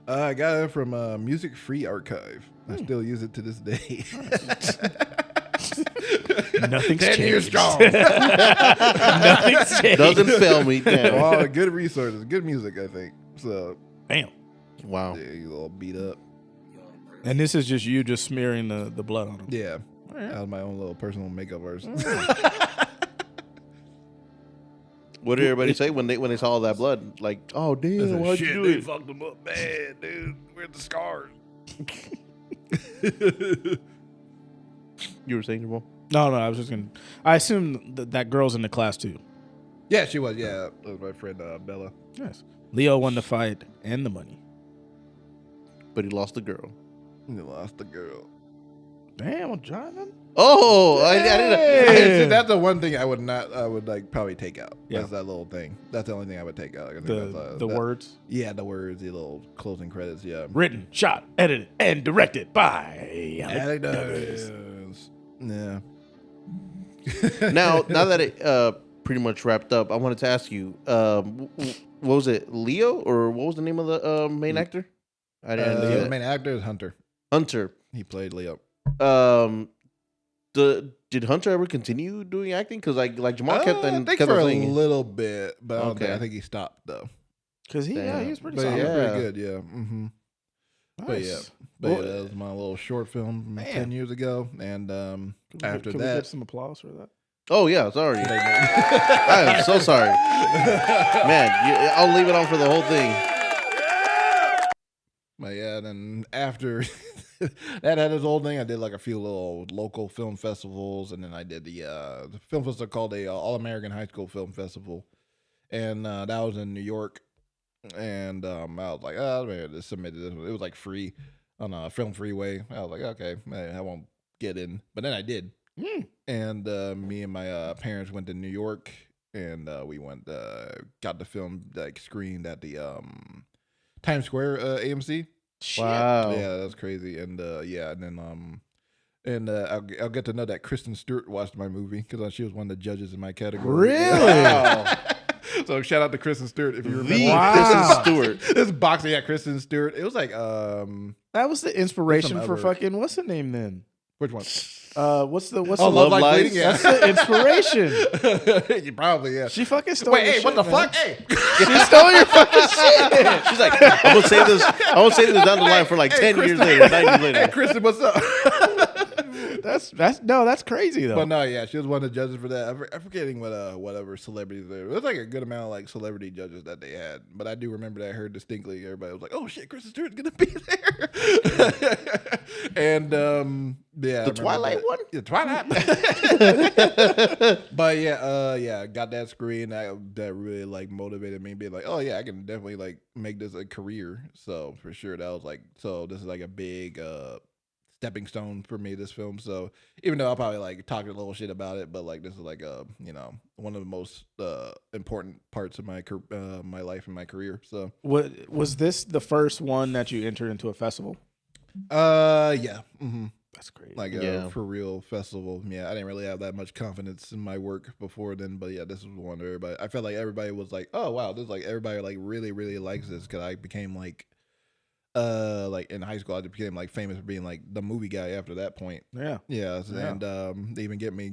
I got it from Music Free Archive. I still use it to this day. Nothing's 10 years changed. strong. Nothing's changed. Doesn't fail me. Damn. Well, good resources, good music, I think. So Bam. Wow. yeah, he's all beat up. And this is just you just smearing the blood on him. Yeah, All right. that was my own little personal makeup artist. What did everybody say when they saw all that blood? Like, oh damn, why'd you do they it? fucked him up bad, dude. Where's the scars? You were saying, Jamal? No, I was just gonna. I assume that girl's in the class too. Yeah, she was. Yeah, that was my friend Bella. Yes. Leo won the fight and the money. But he lost the girl. He lost the girl. Damn, Jonathan. Oh, I didn't. See, that's the one thing I would like probably take out. Yeah. That's that little thing. That's the only thing I would take out. I think The that- words Yeah, the words, the little closing credits. Yeah. written, shot, edited, and directed by Alec Alec Douglas. Douglas. Yeah. now that it pretty much wrapped up, I wanted to ask you, what was it, Leo, or what was the name of the main actor? I didn't see The that. main actor is Hunter. Hunter. He played Leo. Did Hunter ever continue doing acting? Because like Jamal kept I on think kept for on a saying it. little bit, but Okay. I think he stopped though. Because he was pretty But solid. he was Yeah. pretty good, yeah. Mm-hmm. Nice. But Well, that was my little short film from 10 years ago, and after can we that, get some applause for that? Oh yeah, sorry. I am so sorry, man. I'll leave it on for the whole thing. but yeah, then after that had his whole thing, I did like a few little local film festivals, and then I did the film festival called the All American High School Film Festival, and that was in New York. And I was like, oh man, just submitted this. It was like free on a Film Freeway. I was like, okay, man, I won't get in, but then I did. And me and my parents went to New York, and we went got the film like screened at the Times Square AMC. Wow. Yeah, that's crazy. And yeah, and then I'll get to know that Kristen Stewart watched my movie because she was one of the judges in my category. Really? Wow. So shout out to Kristen Stewart if you remember. Kristen Stewart. This boxing at Kristen Stewart. It was like That was the inspiration for other- fucking what's the name then? which one? What's the Love Like Lies? Bleeding? Yeah. That's the inspiration. You probably, yeah. She fucking stole. Wait, your hey, what shit, the man. fuck? Hey. She stole your fucking shit. She's like, I'm gonna save this. I'm gonna save this down the line for like 10 years later, 9 years later. Hey, Kristen, what's up? That's crazy though. But no, yeah, she was one of the judges for that. I'm forgetting what whatever celebrities there. It was like a good amount of like celebrity judges that they had. But I do remember that I heard distinctly. Everybody was like, "Oh shit, Kristen Stewart's gonna be there." And yeah, The Twilight one? Yeah, Twilight. But yeah, got that screen. That really like motivated me, being like, "Oh yeah, I can definitely like make this a career." So for sure, that was like, so this is like a big stepping stone for me, this film. So even though I'll probably like talk a little shit about it, but like this is like one of the most important parts of my my life and my career. So What was this the first one that you entered into a festival? yeah, mm-hmm. That's great. Like Yeah. for real festival. Yeah, I didn't really have that much confidence in my work before then, but yeah, this was one where everybody, I felt like everybody was like, oh wow, this is like everybody like really really likes this, because I became like in high school I became like famous for being like the movie guy after that point. Yeah. Yeah, Yeah. and they even gave me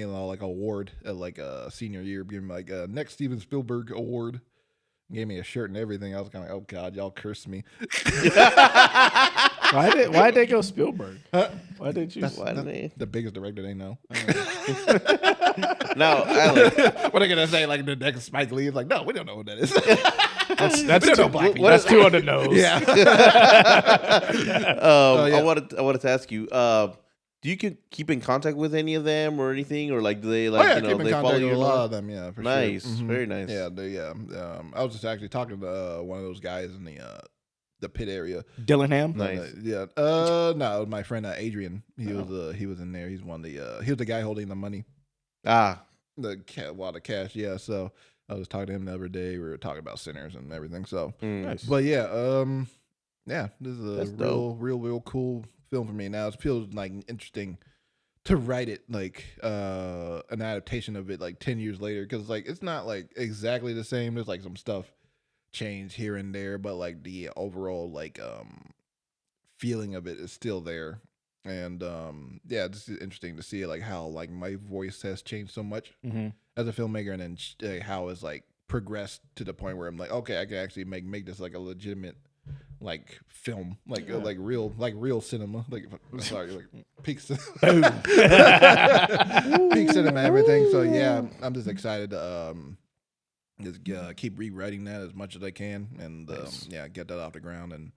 like award at like senior year, gave me like next Steven Spielberg award. Gave me a shirt and everything. I was kind of like, oh god, y'all cursed me. Why did they go Spielberg? Why did you? Why did they? The biggest director they know. Now, Alec, What are they gonna say? Like the next Spike Lee? It's like, no, we don't know who that is. That's We don't know too, black people. that's too on the nose. Yeah. Yeah. I wanted to ask you. Do you keep in contact with any of them or anything, or like do they like Keep in they follow contact you? with a and all lot that? of them. Yeah, for Nice, sure. Mhm. very nice. Yeah, I was just actually talking to one of those guys in the pit area. Dillingham. Nice. Yeah. No, it was my friend Adrian. He was in there. He's one of the he was the guy holding the money, Ah, the cash. Yeah. So I was talking to him the other day. We were talking about Sinners and everything. So, Nice. but yeah, yeah, this is a That's real cool film for me. Now it feels like interesting to write it like an adaptation of it like 10 years later, because like it's not like exactly the same. There's like some stuff changed here and there, but like the overall like feeling of it is still there. And yeah, this is interesting to see like how like my voice has changed so much as a filmmaker, and then how it's like progressed to the point where I'm like, okay, I can actually make this like a legitimate like film, like real cinema, like sorry, like peak cinema, peak cinema, everything. So yeah, I'm just excited to just keep rewriting that as much as I can, and yeah, get that off the ground and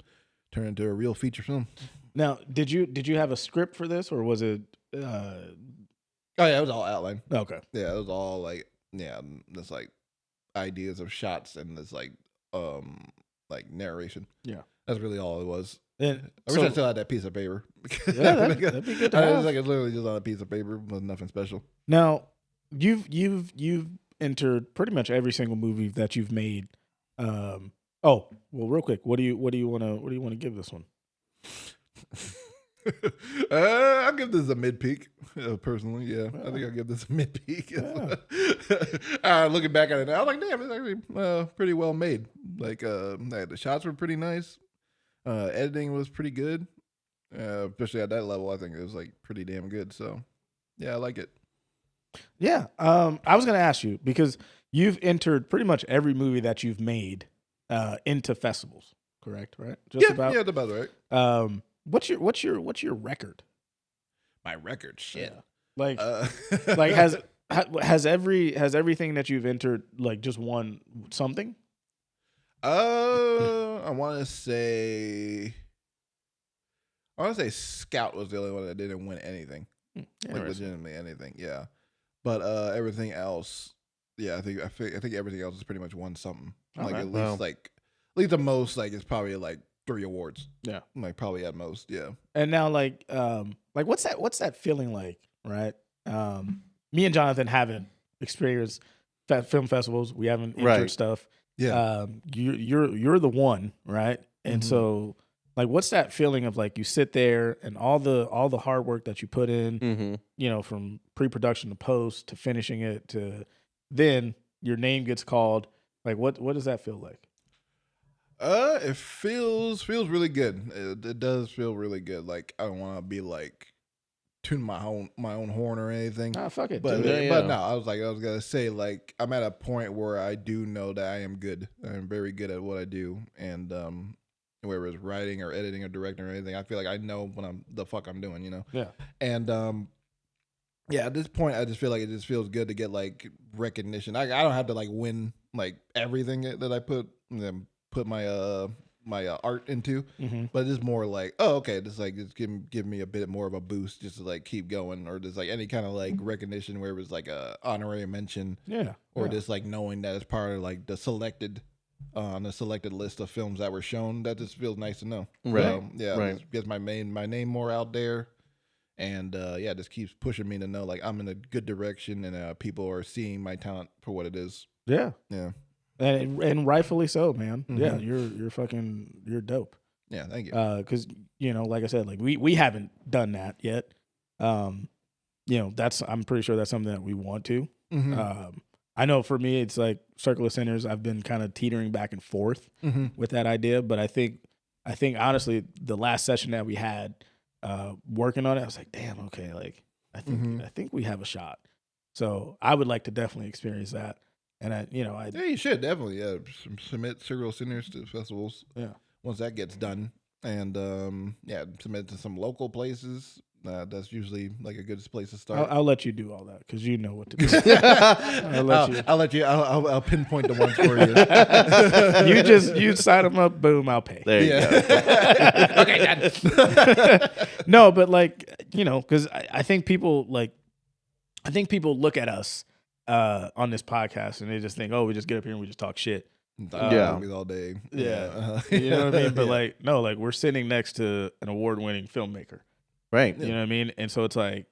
turn it into a real feature film. Now, did you have a script for this, or was it? Oh yeah, it was all outline. Okay. Yeah, it was all like just like ideas of shots and this like narration. Yeah. That's really all it was. And I wish I still had that piece of paper. Yeah, that'd be good to I have. was like, it's literally just on a piece of paper with nothing special. Now, you've entered pretty much every single movie that you've made. Oh, well, real quick, what do you want to give this one? I'll give this a mid peak, personally. Yeah, I think I'll give this a mid peak. Yeah. Looking back at it now, I was like, damn, it's actually pretty well made. Like, the shots were pretty nice. Editing was pretty good, especially at that level. I think it was like pretty damn good. So, yeah, I like it. Yeah. I was gonna ask you because you've entered pretty much every movie that you've made into festivals, correct? Right? Just Yeah, that's about right. What's your record? My record, shit. Yeah. Like, Uh, like has everything that you've entered like just won something? I want to say Scout was the only one that didn't win anything, like legitimately anything. Yeah, but everything else, yeah, I think everything else has pretty much won something. Like at least the most, like it's probably like 3 awards. Yeah, like probably at most. Yeah. And now like what's that feeling like, right? Me and Jonathan haven't experienced film festivals. We haven't entered stuff. Yeah. You're the one, right? And so like what's that feeling of like you sit there and all the hard work that you put in, you know, from pre-production to post to finishing it to then your name gets called. Like what does that feel like? It feels really good. It does feel really good. Like I don't want to be like tune my own horn or anything. Ah, fuck it. But dude. but no, I was gonna say like I'm at a point where I do know that I am good. I'm very good at what I do, and whether it's writing or editing or directing or anything, I feel like I know what I'm doing. You know. Yeah. And yeah, at this point, I just feel like it just feels good to get like recognition. I don't have to like win like everything that I put my my art into, but it's just more like, oh, okay, just give me a bit more of a boost just to like keep going, or just like any kind of like recognition where it was like a honorary mention, or just like knowing that it's part of like the selected list of films that were shown. That just feels nice to know. Right. Yeah. Right. It gets my name more out there, and yeah, it just keeps pushing me to know like I'm in a good direction, and people are seeing my talent for what it is. Yeah. Yeah. And rightfully so, man. Yeah, you're dope. Yeah, thank you. Because you know, like I said, like we haven't done that yet. You know, I'm pretty sure that's something that we want to. I know for me, it's like Circle of Sinners. I've been kind of teetering back and forth with that idea, but I think honestly, the last session that we had working on it, I was like, damn, okay, like I think we have a shot. So I would like to definitely experience that. And yeah, you should definitely submit Serial Sinners to festivals. Yeah, once that gets done, and yeah, submit to some local places. That's usually like a good place to start. I'll let you do all that because you know what to do. I'll pinpoint the ones for you. you sign them up, boom, I'll pay. There you go. Okay, done. No, but like because I think people look at us on this podcast and they just think, oh, we just get up here and we just talk shit. All day. Yeah. You know what I mean? But like, no, like we're sitting next to an award-winning filmmaker. Right. You know what I mean? And so it's like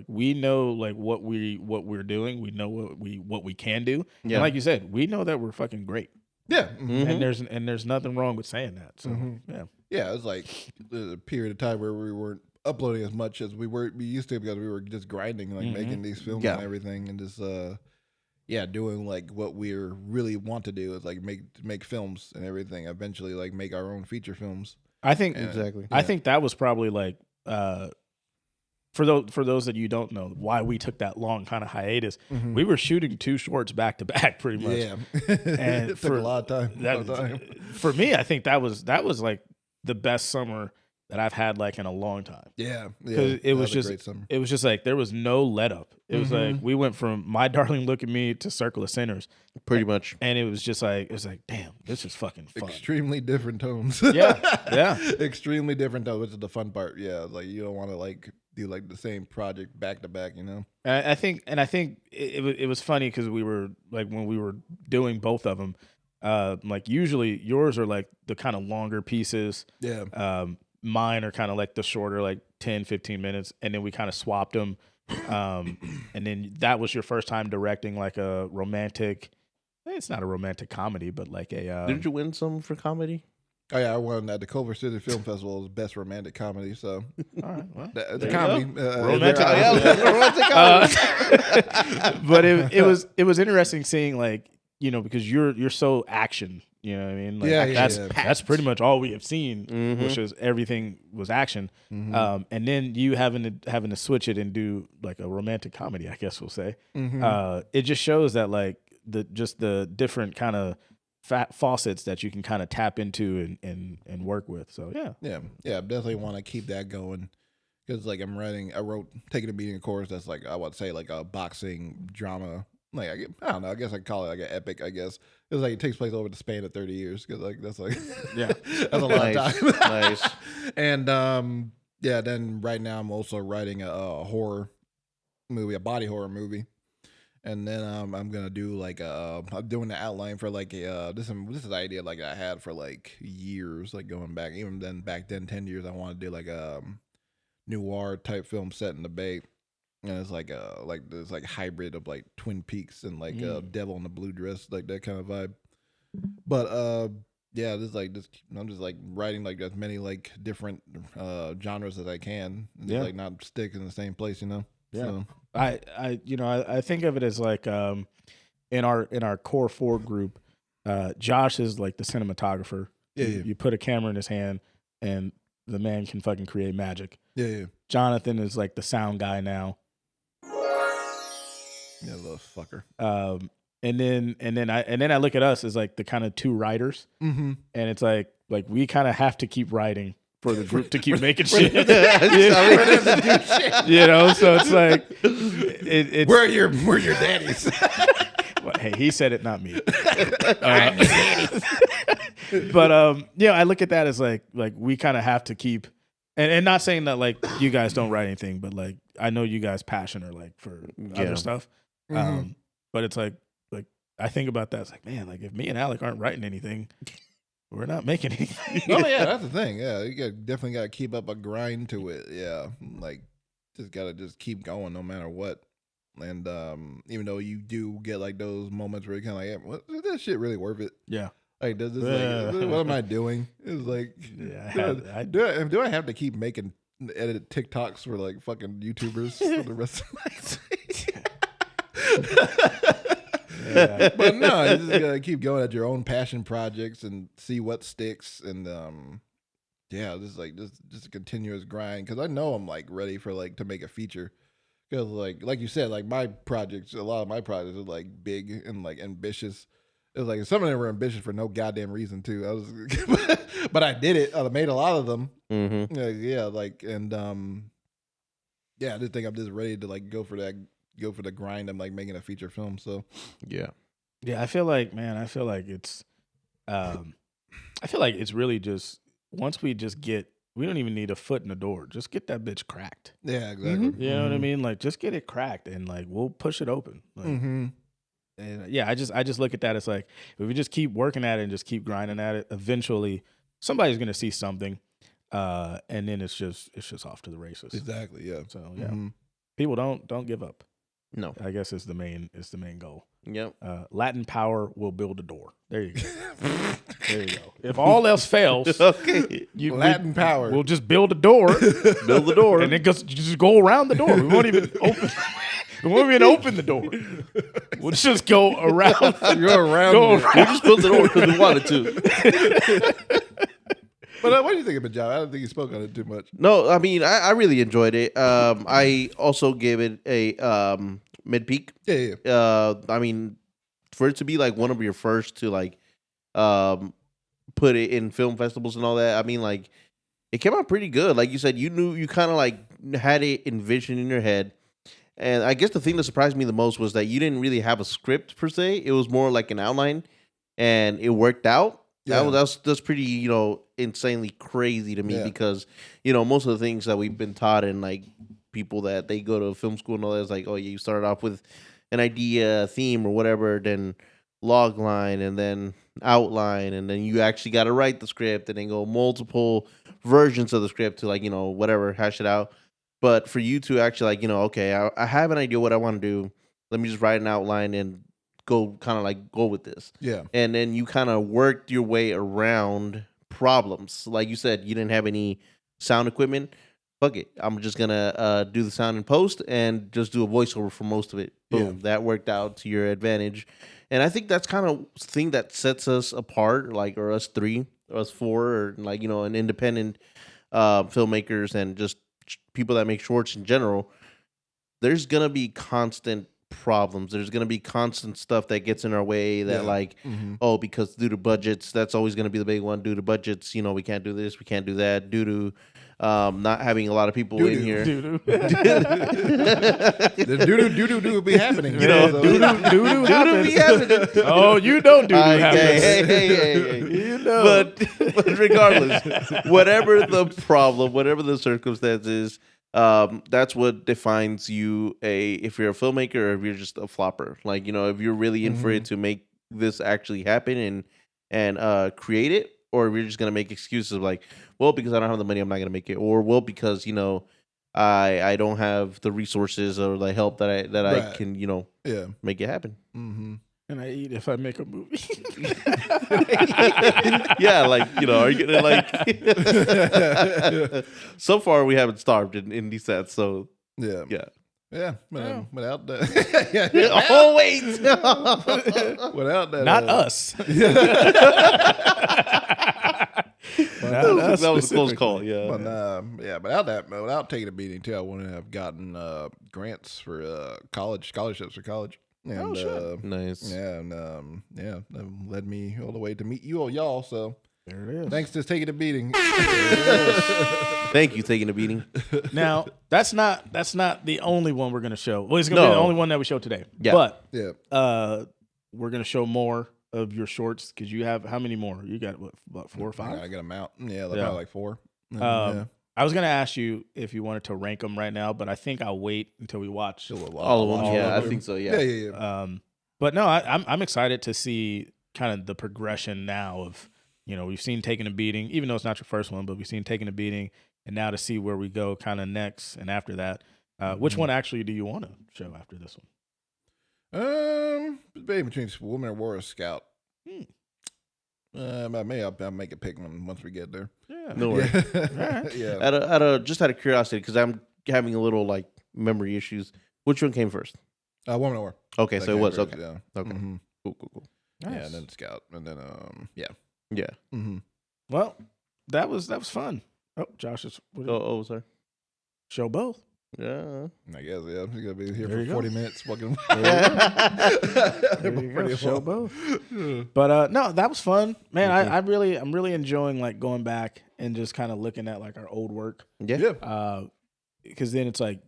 we know like what we're doing. We know what we can do. Yeah. And like you said, we know that we're fucking great. Yeah. And there's nothing wrong with saying that. So yeah. Yeah, it was like a period of time where we weren't uploading as much as we used to, because we were just grinding, like making these films and everything, and just doing like what we really want to do is like make films and everything. Eventually, like make our own feature films. I think exactly. I think that was probably like for those that you don't know why we took that long kind of hiatus. We were shooting 2 shorts back to back pretty much. Yeah, and it took a lot of time. For me, I think that was like the best summer that I've had like in a long time. Yeah, because it was just like there was no let up. It was like we went from My Darling Look at Me to Circle of Sinners, pretty much, and it was like damn, this is fucking fun. Extremely different tones. yeah, extremely different tones, which is the fun part. Yeah, like you don't want to like do like the same project back to back, you know. I think it was funny because we were like when we were doing both of them, like usually yours are like the kind of longer pieces. Yeah. Mine are kind of like the shorter, like 10, 15 minutes. And then we kind of swapped them. And then that was your first time directing like a romantic, it's not a romantic comedy, but like a... Didn't you win some for comedy? Oh yeah, I won at the Culver City Film Festival as best romantic comedy. So, all right, well, the comedy, romantic comedy. But it was interesting seeing like because you're so action. You know what I mean? Like, Yeah, that's pretty much all we have seen, Mhm. which is everything was action. And then you having to switch it and do like a romantic comedy, I guess we'll say. It just shows that like the different kind of faucets that you can kind of tap into and work with. So yeah, definitely want to keep that going. Because like I wrote Taking a Beating course that's like I would say like a boxing drama. Like I don't know, I guess I call it like an epic. I guess it's like it takes place over the span of 30 years because like that's like that's a lot of time. Nice. And then right now I'm also writing a horror movie, a body horror movie. And then I'm gonna do like I'm doing the outline for like this is the idea like I had for like years, like going back even then back then 10 years I wanted to do like a noir type film set in the Bay, and it's like this like hybrid of like Twin Peaks and like Devil in the Blue Dress, like that kind of vibe. But yeah, this I'm just like writing like as many like different genres as I can, and just, like not stick in the same place, you know. Yeah. So. I think of it as like in our core 4 group, Josh is like the cinematographer. Yeah, You put a camera in his hand and the man can fucking create magic. Yeah. Jonathan is like the sound guy now. Yeah, little fucker. And then I look at us as like the kind of 2 writers. Mm-hmm. And it's like we kind of have to keep writing for the group to keep making shit. So it's like it's Where are your daddies? well, hey, he said it, not me. But I look at that as like we kind of have to keep, and not saying that like you guys don't write anything, but like I know you guys passionate like for other stuff. But it's like I think about that. It's like, man, like if me and Alec aren't writing anything, we're not making anything. Oh yeah, that's the thing. Yeah, you definitely got to keep up a grind to it. Yeah, like just gotta keep going no matter what. And even though you do get like those moments where you're kind of like, what, is this shit really worth it? Yeah. Like, does this like, what am I doing? It's like, do I have to keep making edited TikToks for like fucking YouTubers for the rest of my life? But no, you just gotta keep going at your own passion projects and see what sticks. And just a continuous grind. Because I know I'm like ready for like to make a feature. Because like you said, like a lot of my projects are like big and like ambitious. It was like some of them were ambitious for no goddamn reason too. But I did it. I made a lot of them. Mm-hmm. I just think I'm just ready to like go for the grind. I'm like making a feature film. So yeah. I feel like it's really just once we just get. We don't even need a foot in the door. Just get that bitch cracked. Yeah, exactly. You know what I mean? Like, just get it cracked, and like we'll push it open. Like, and I just look at that as like if we just keep working at it and just keep grinding at it, eventually somebody's gonna see something, and then it's just off to the races. Exactly. Yeah. So people don't give up. No, I guess it's the main goal. Yep. Latin power will build a door. There you go. There you go. If all else fails, okay, Latin power. We'll just build a door. Build the door, and then just go around the door. We won't even open. We won't even open the door. We'll just go around. We just built the door because we wanted to. But what do you think of the job? I don't think you spoke on it too much. No, I mean I really enjoyed it. I also gave it a mid-peak. Yeah. I mean, for it to be like one of your first to like put it in film festivals and all that, I mean, like it came out pretty good. Like you said, you kind of like had it envisioned in your head. And I guess the thing that surprised me the most was that you didn't really have a script per se. It was more like an outline, and it worked out. Yeah. That's pretty, insanely crazy to me because, most of the things that we've been taught and like people that they go to film school and all that is like, oh yeah, you started off with an idea, a theme or whatever, then log line and then outline, and then you actually got to write the script and then go multiple versions of the script to like, whatever, hash it out. But for you to actually like, okay, I have an idea what I want to do. Let me just write an outline and go with this. Yeah. And then you kind of worked your way around problems. Like you said, you didn't have any sound equipment. Fuck it. I'm just going to do the sound in post and just do a voiceover for most of it. Boom. Yeah. That worked out to your advantage. And I think that's kind of thing that sets us apart, like, or us three, or us four, or like, an independent filmmakers and just people that make shorts in general. There's gonna be constant problems. There's gonna be constant stuff that gets in our way that because due to budgets, that's always gonna be the big one. Due to budgets, we can't do this, we can't do that. Due to not having a lot of people in here. The doo-doo be happening. Doo-doo be happening. Oh, you don't do happens. Hey. You know. But regardless, whatever the problem, whatever the circumstances, that's what defines you if you're a filmmaker or if you're just a flopper. Like, if you're really in for it to make this actually happen and create it, or if you're just gonna make excuses of like, well, because I don't have the money, I'm not gonna make it, or well, because I don't have the resources or the help that I can make it happen. Mm-hmm. And I eat if I make a movie. Yeah, like, are you gonna like? So far, we haven't starved in these sets, so Yeah. But without that, Oh wait, without that, Not us. that was a close call. Yeah, But without taking a beating too, I wouldn't have gotten grants for scholarships for college. And, nice. Yeah, and that led me all the way to meet y'all. So There it is. thanks to taking a beating. Thank you, taking a beating. Now, that's not the only one we're going to show. Well, it's going to be the only one that we show today. Yeah. But Yeah. we're going to show more of your shorts because you have how many more? You got what, about 4 or 5? I got them out. Yeah, probably like 4. I was going to ask you if you wanted to rank them right now, but I think I'll wait until we watch All of them. Yeah, I think so. Yeah. Yeah. But no, I'm excited to see kind of the progression now of, we've seen Taking a Beating, even though it's not your first one, but we've seen Taking a Beating, and now to see where we go kind of next and after that. Which one actually do you want to show after this one? Maybe between Woman of War or Scout. Maybe I'll make a pick one once we get there. Yeah. No worries. Right. Yeah. Just out of curiosity, because I'm having a little like memory issues. Which one came first? Woman of War. Okay, That so it came was first, okay. Yeah. Okay, Mhm. cool. Yeah, Nice. and then Scout, and then Yeah. Mm-hmm. Well, that was fun. Oh, Josh is Oh, sorry. show both. Yeah. I guess He's gonna be here There for you 40 go. minutes. Fucking. There you go, show both. But no, that was fun, man. I'm really enjoying like going back and just kind of looking at like our old work. Yeah. Because then it's like,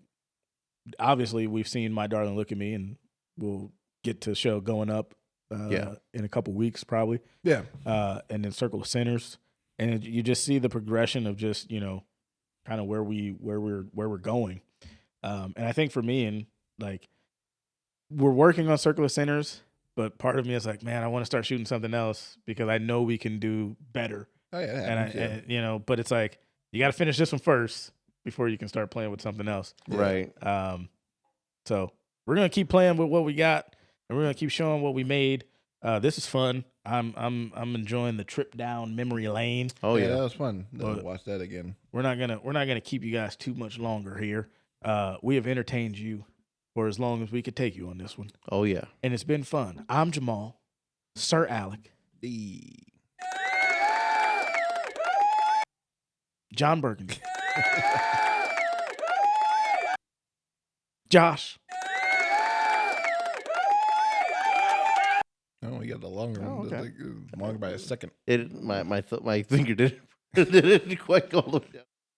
obviously we've seen My Darling Look at Me, and we'll get to show Going Up in a couple weeks probably. Yeah. And then Circle of Sinners, and you just see the progression of just kind of where we're going. And I think for me, and like we're working on Circle of Sinners, but part of me is like, man, I want to start shooting something else because I know we can do better. Oh yeah. That happens, And but it's like you got to finish this one first before you can start playing with something else. Right. So we're gonna keep playing with what we got, and we're gonna keep showing what we made. This is fun. I'm enjoying the trip down memory lane. Oh yeah. That was fun. But Watch that again. We're not gonna keep you guys too much longer here. We have entertained you for as long as we could take you on this one, Oh yeah. and it's been fun. I'm Jamal, Sir Alec, John Burgundy, Josh. Oh, we got the longer one. okay. Longer by a second. My finger didn't quite go all the way down.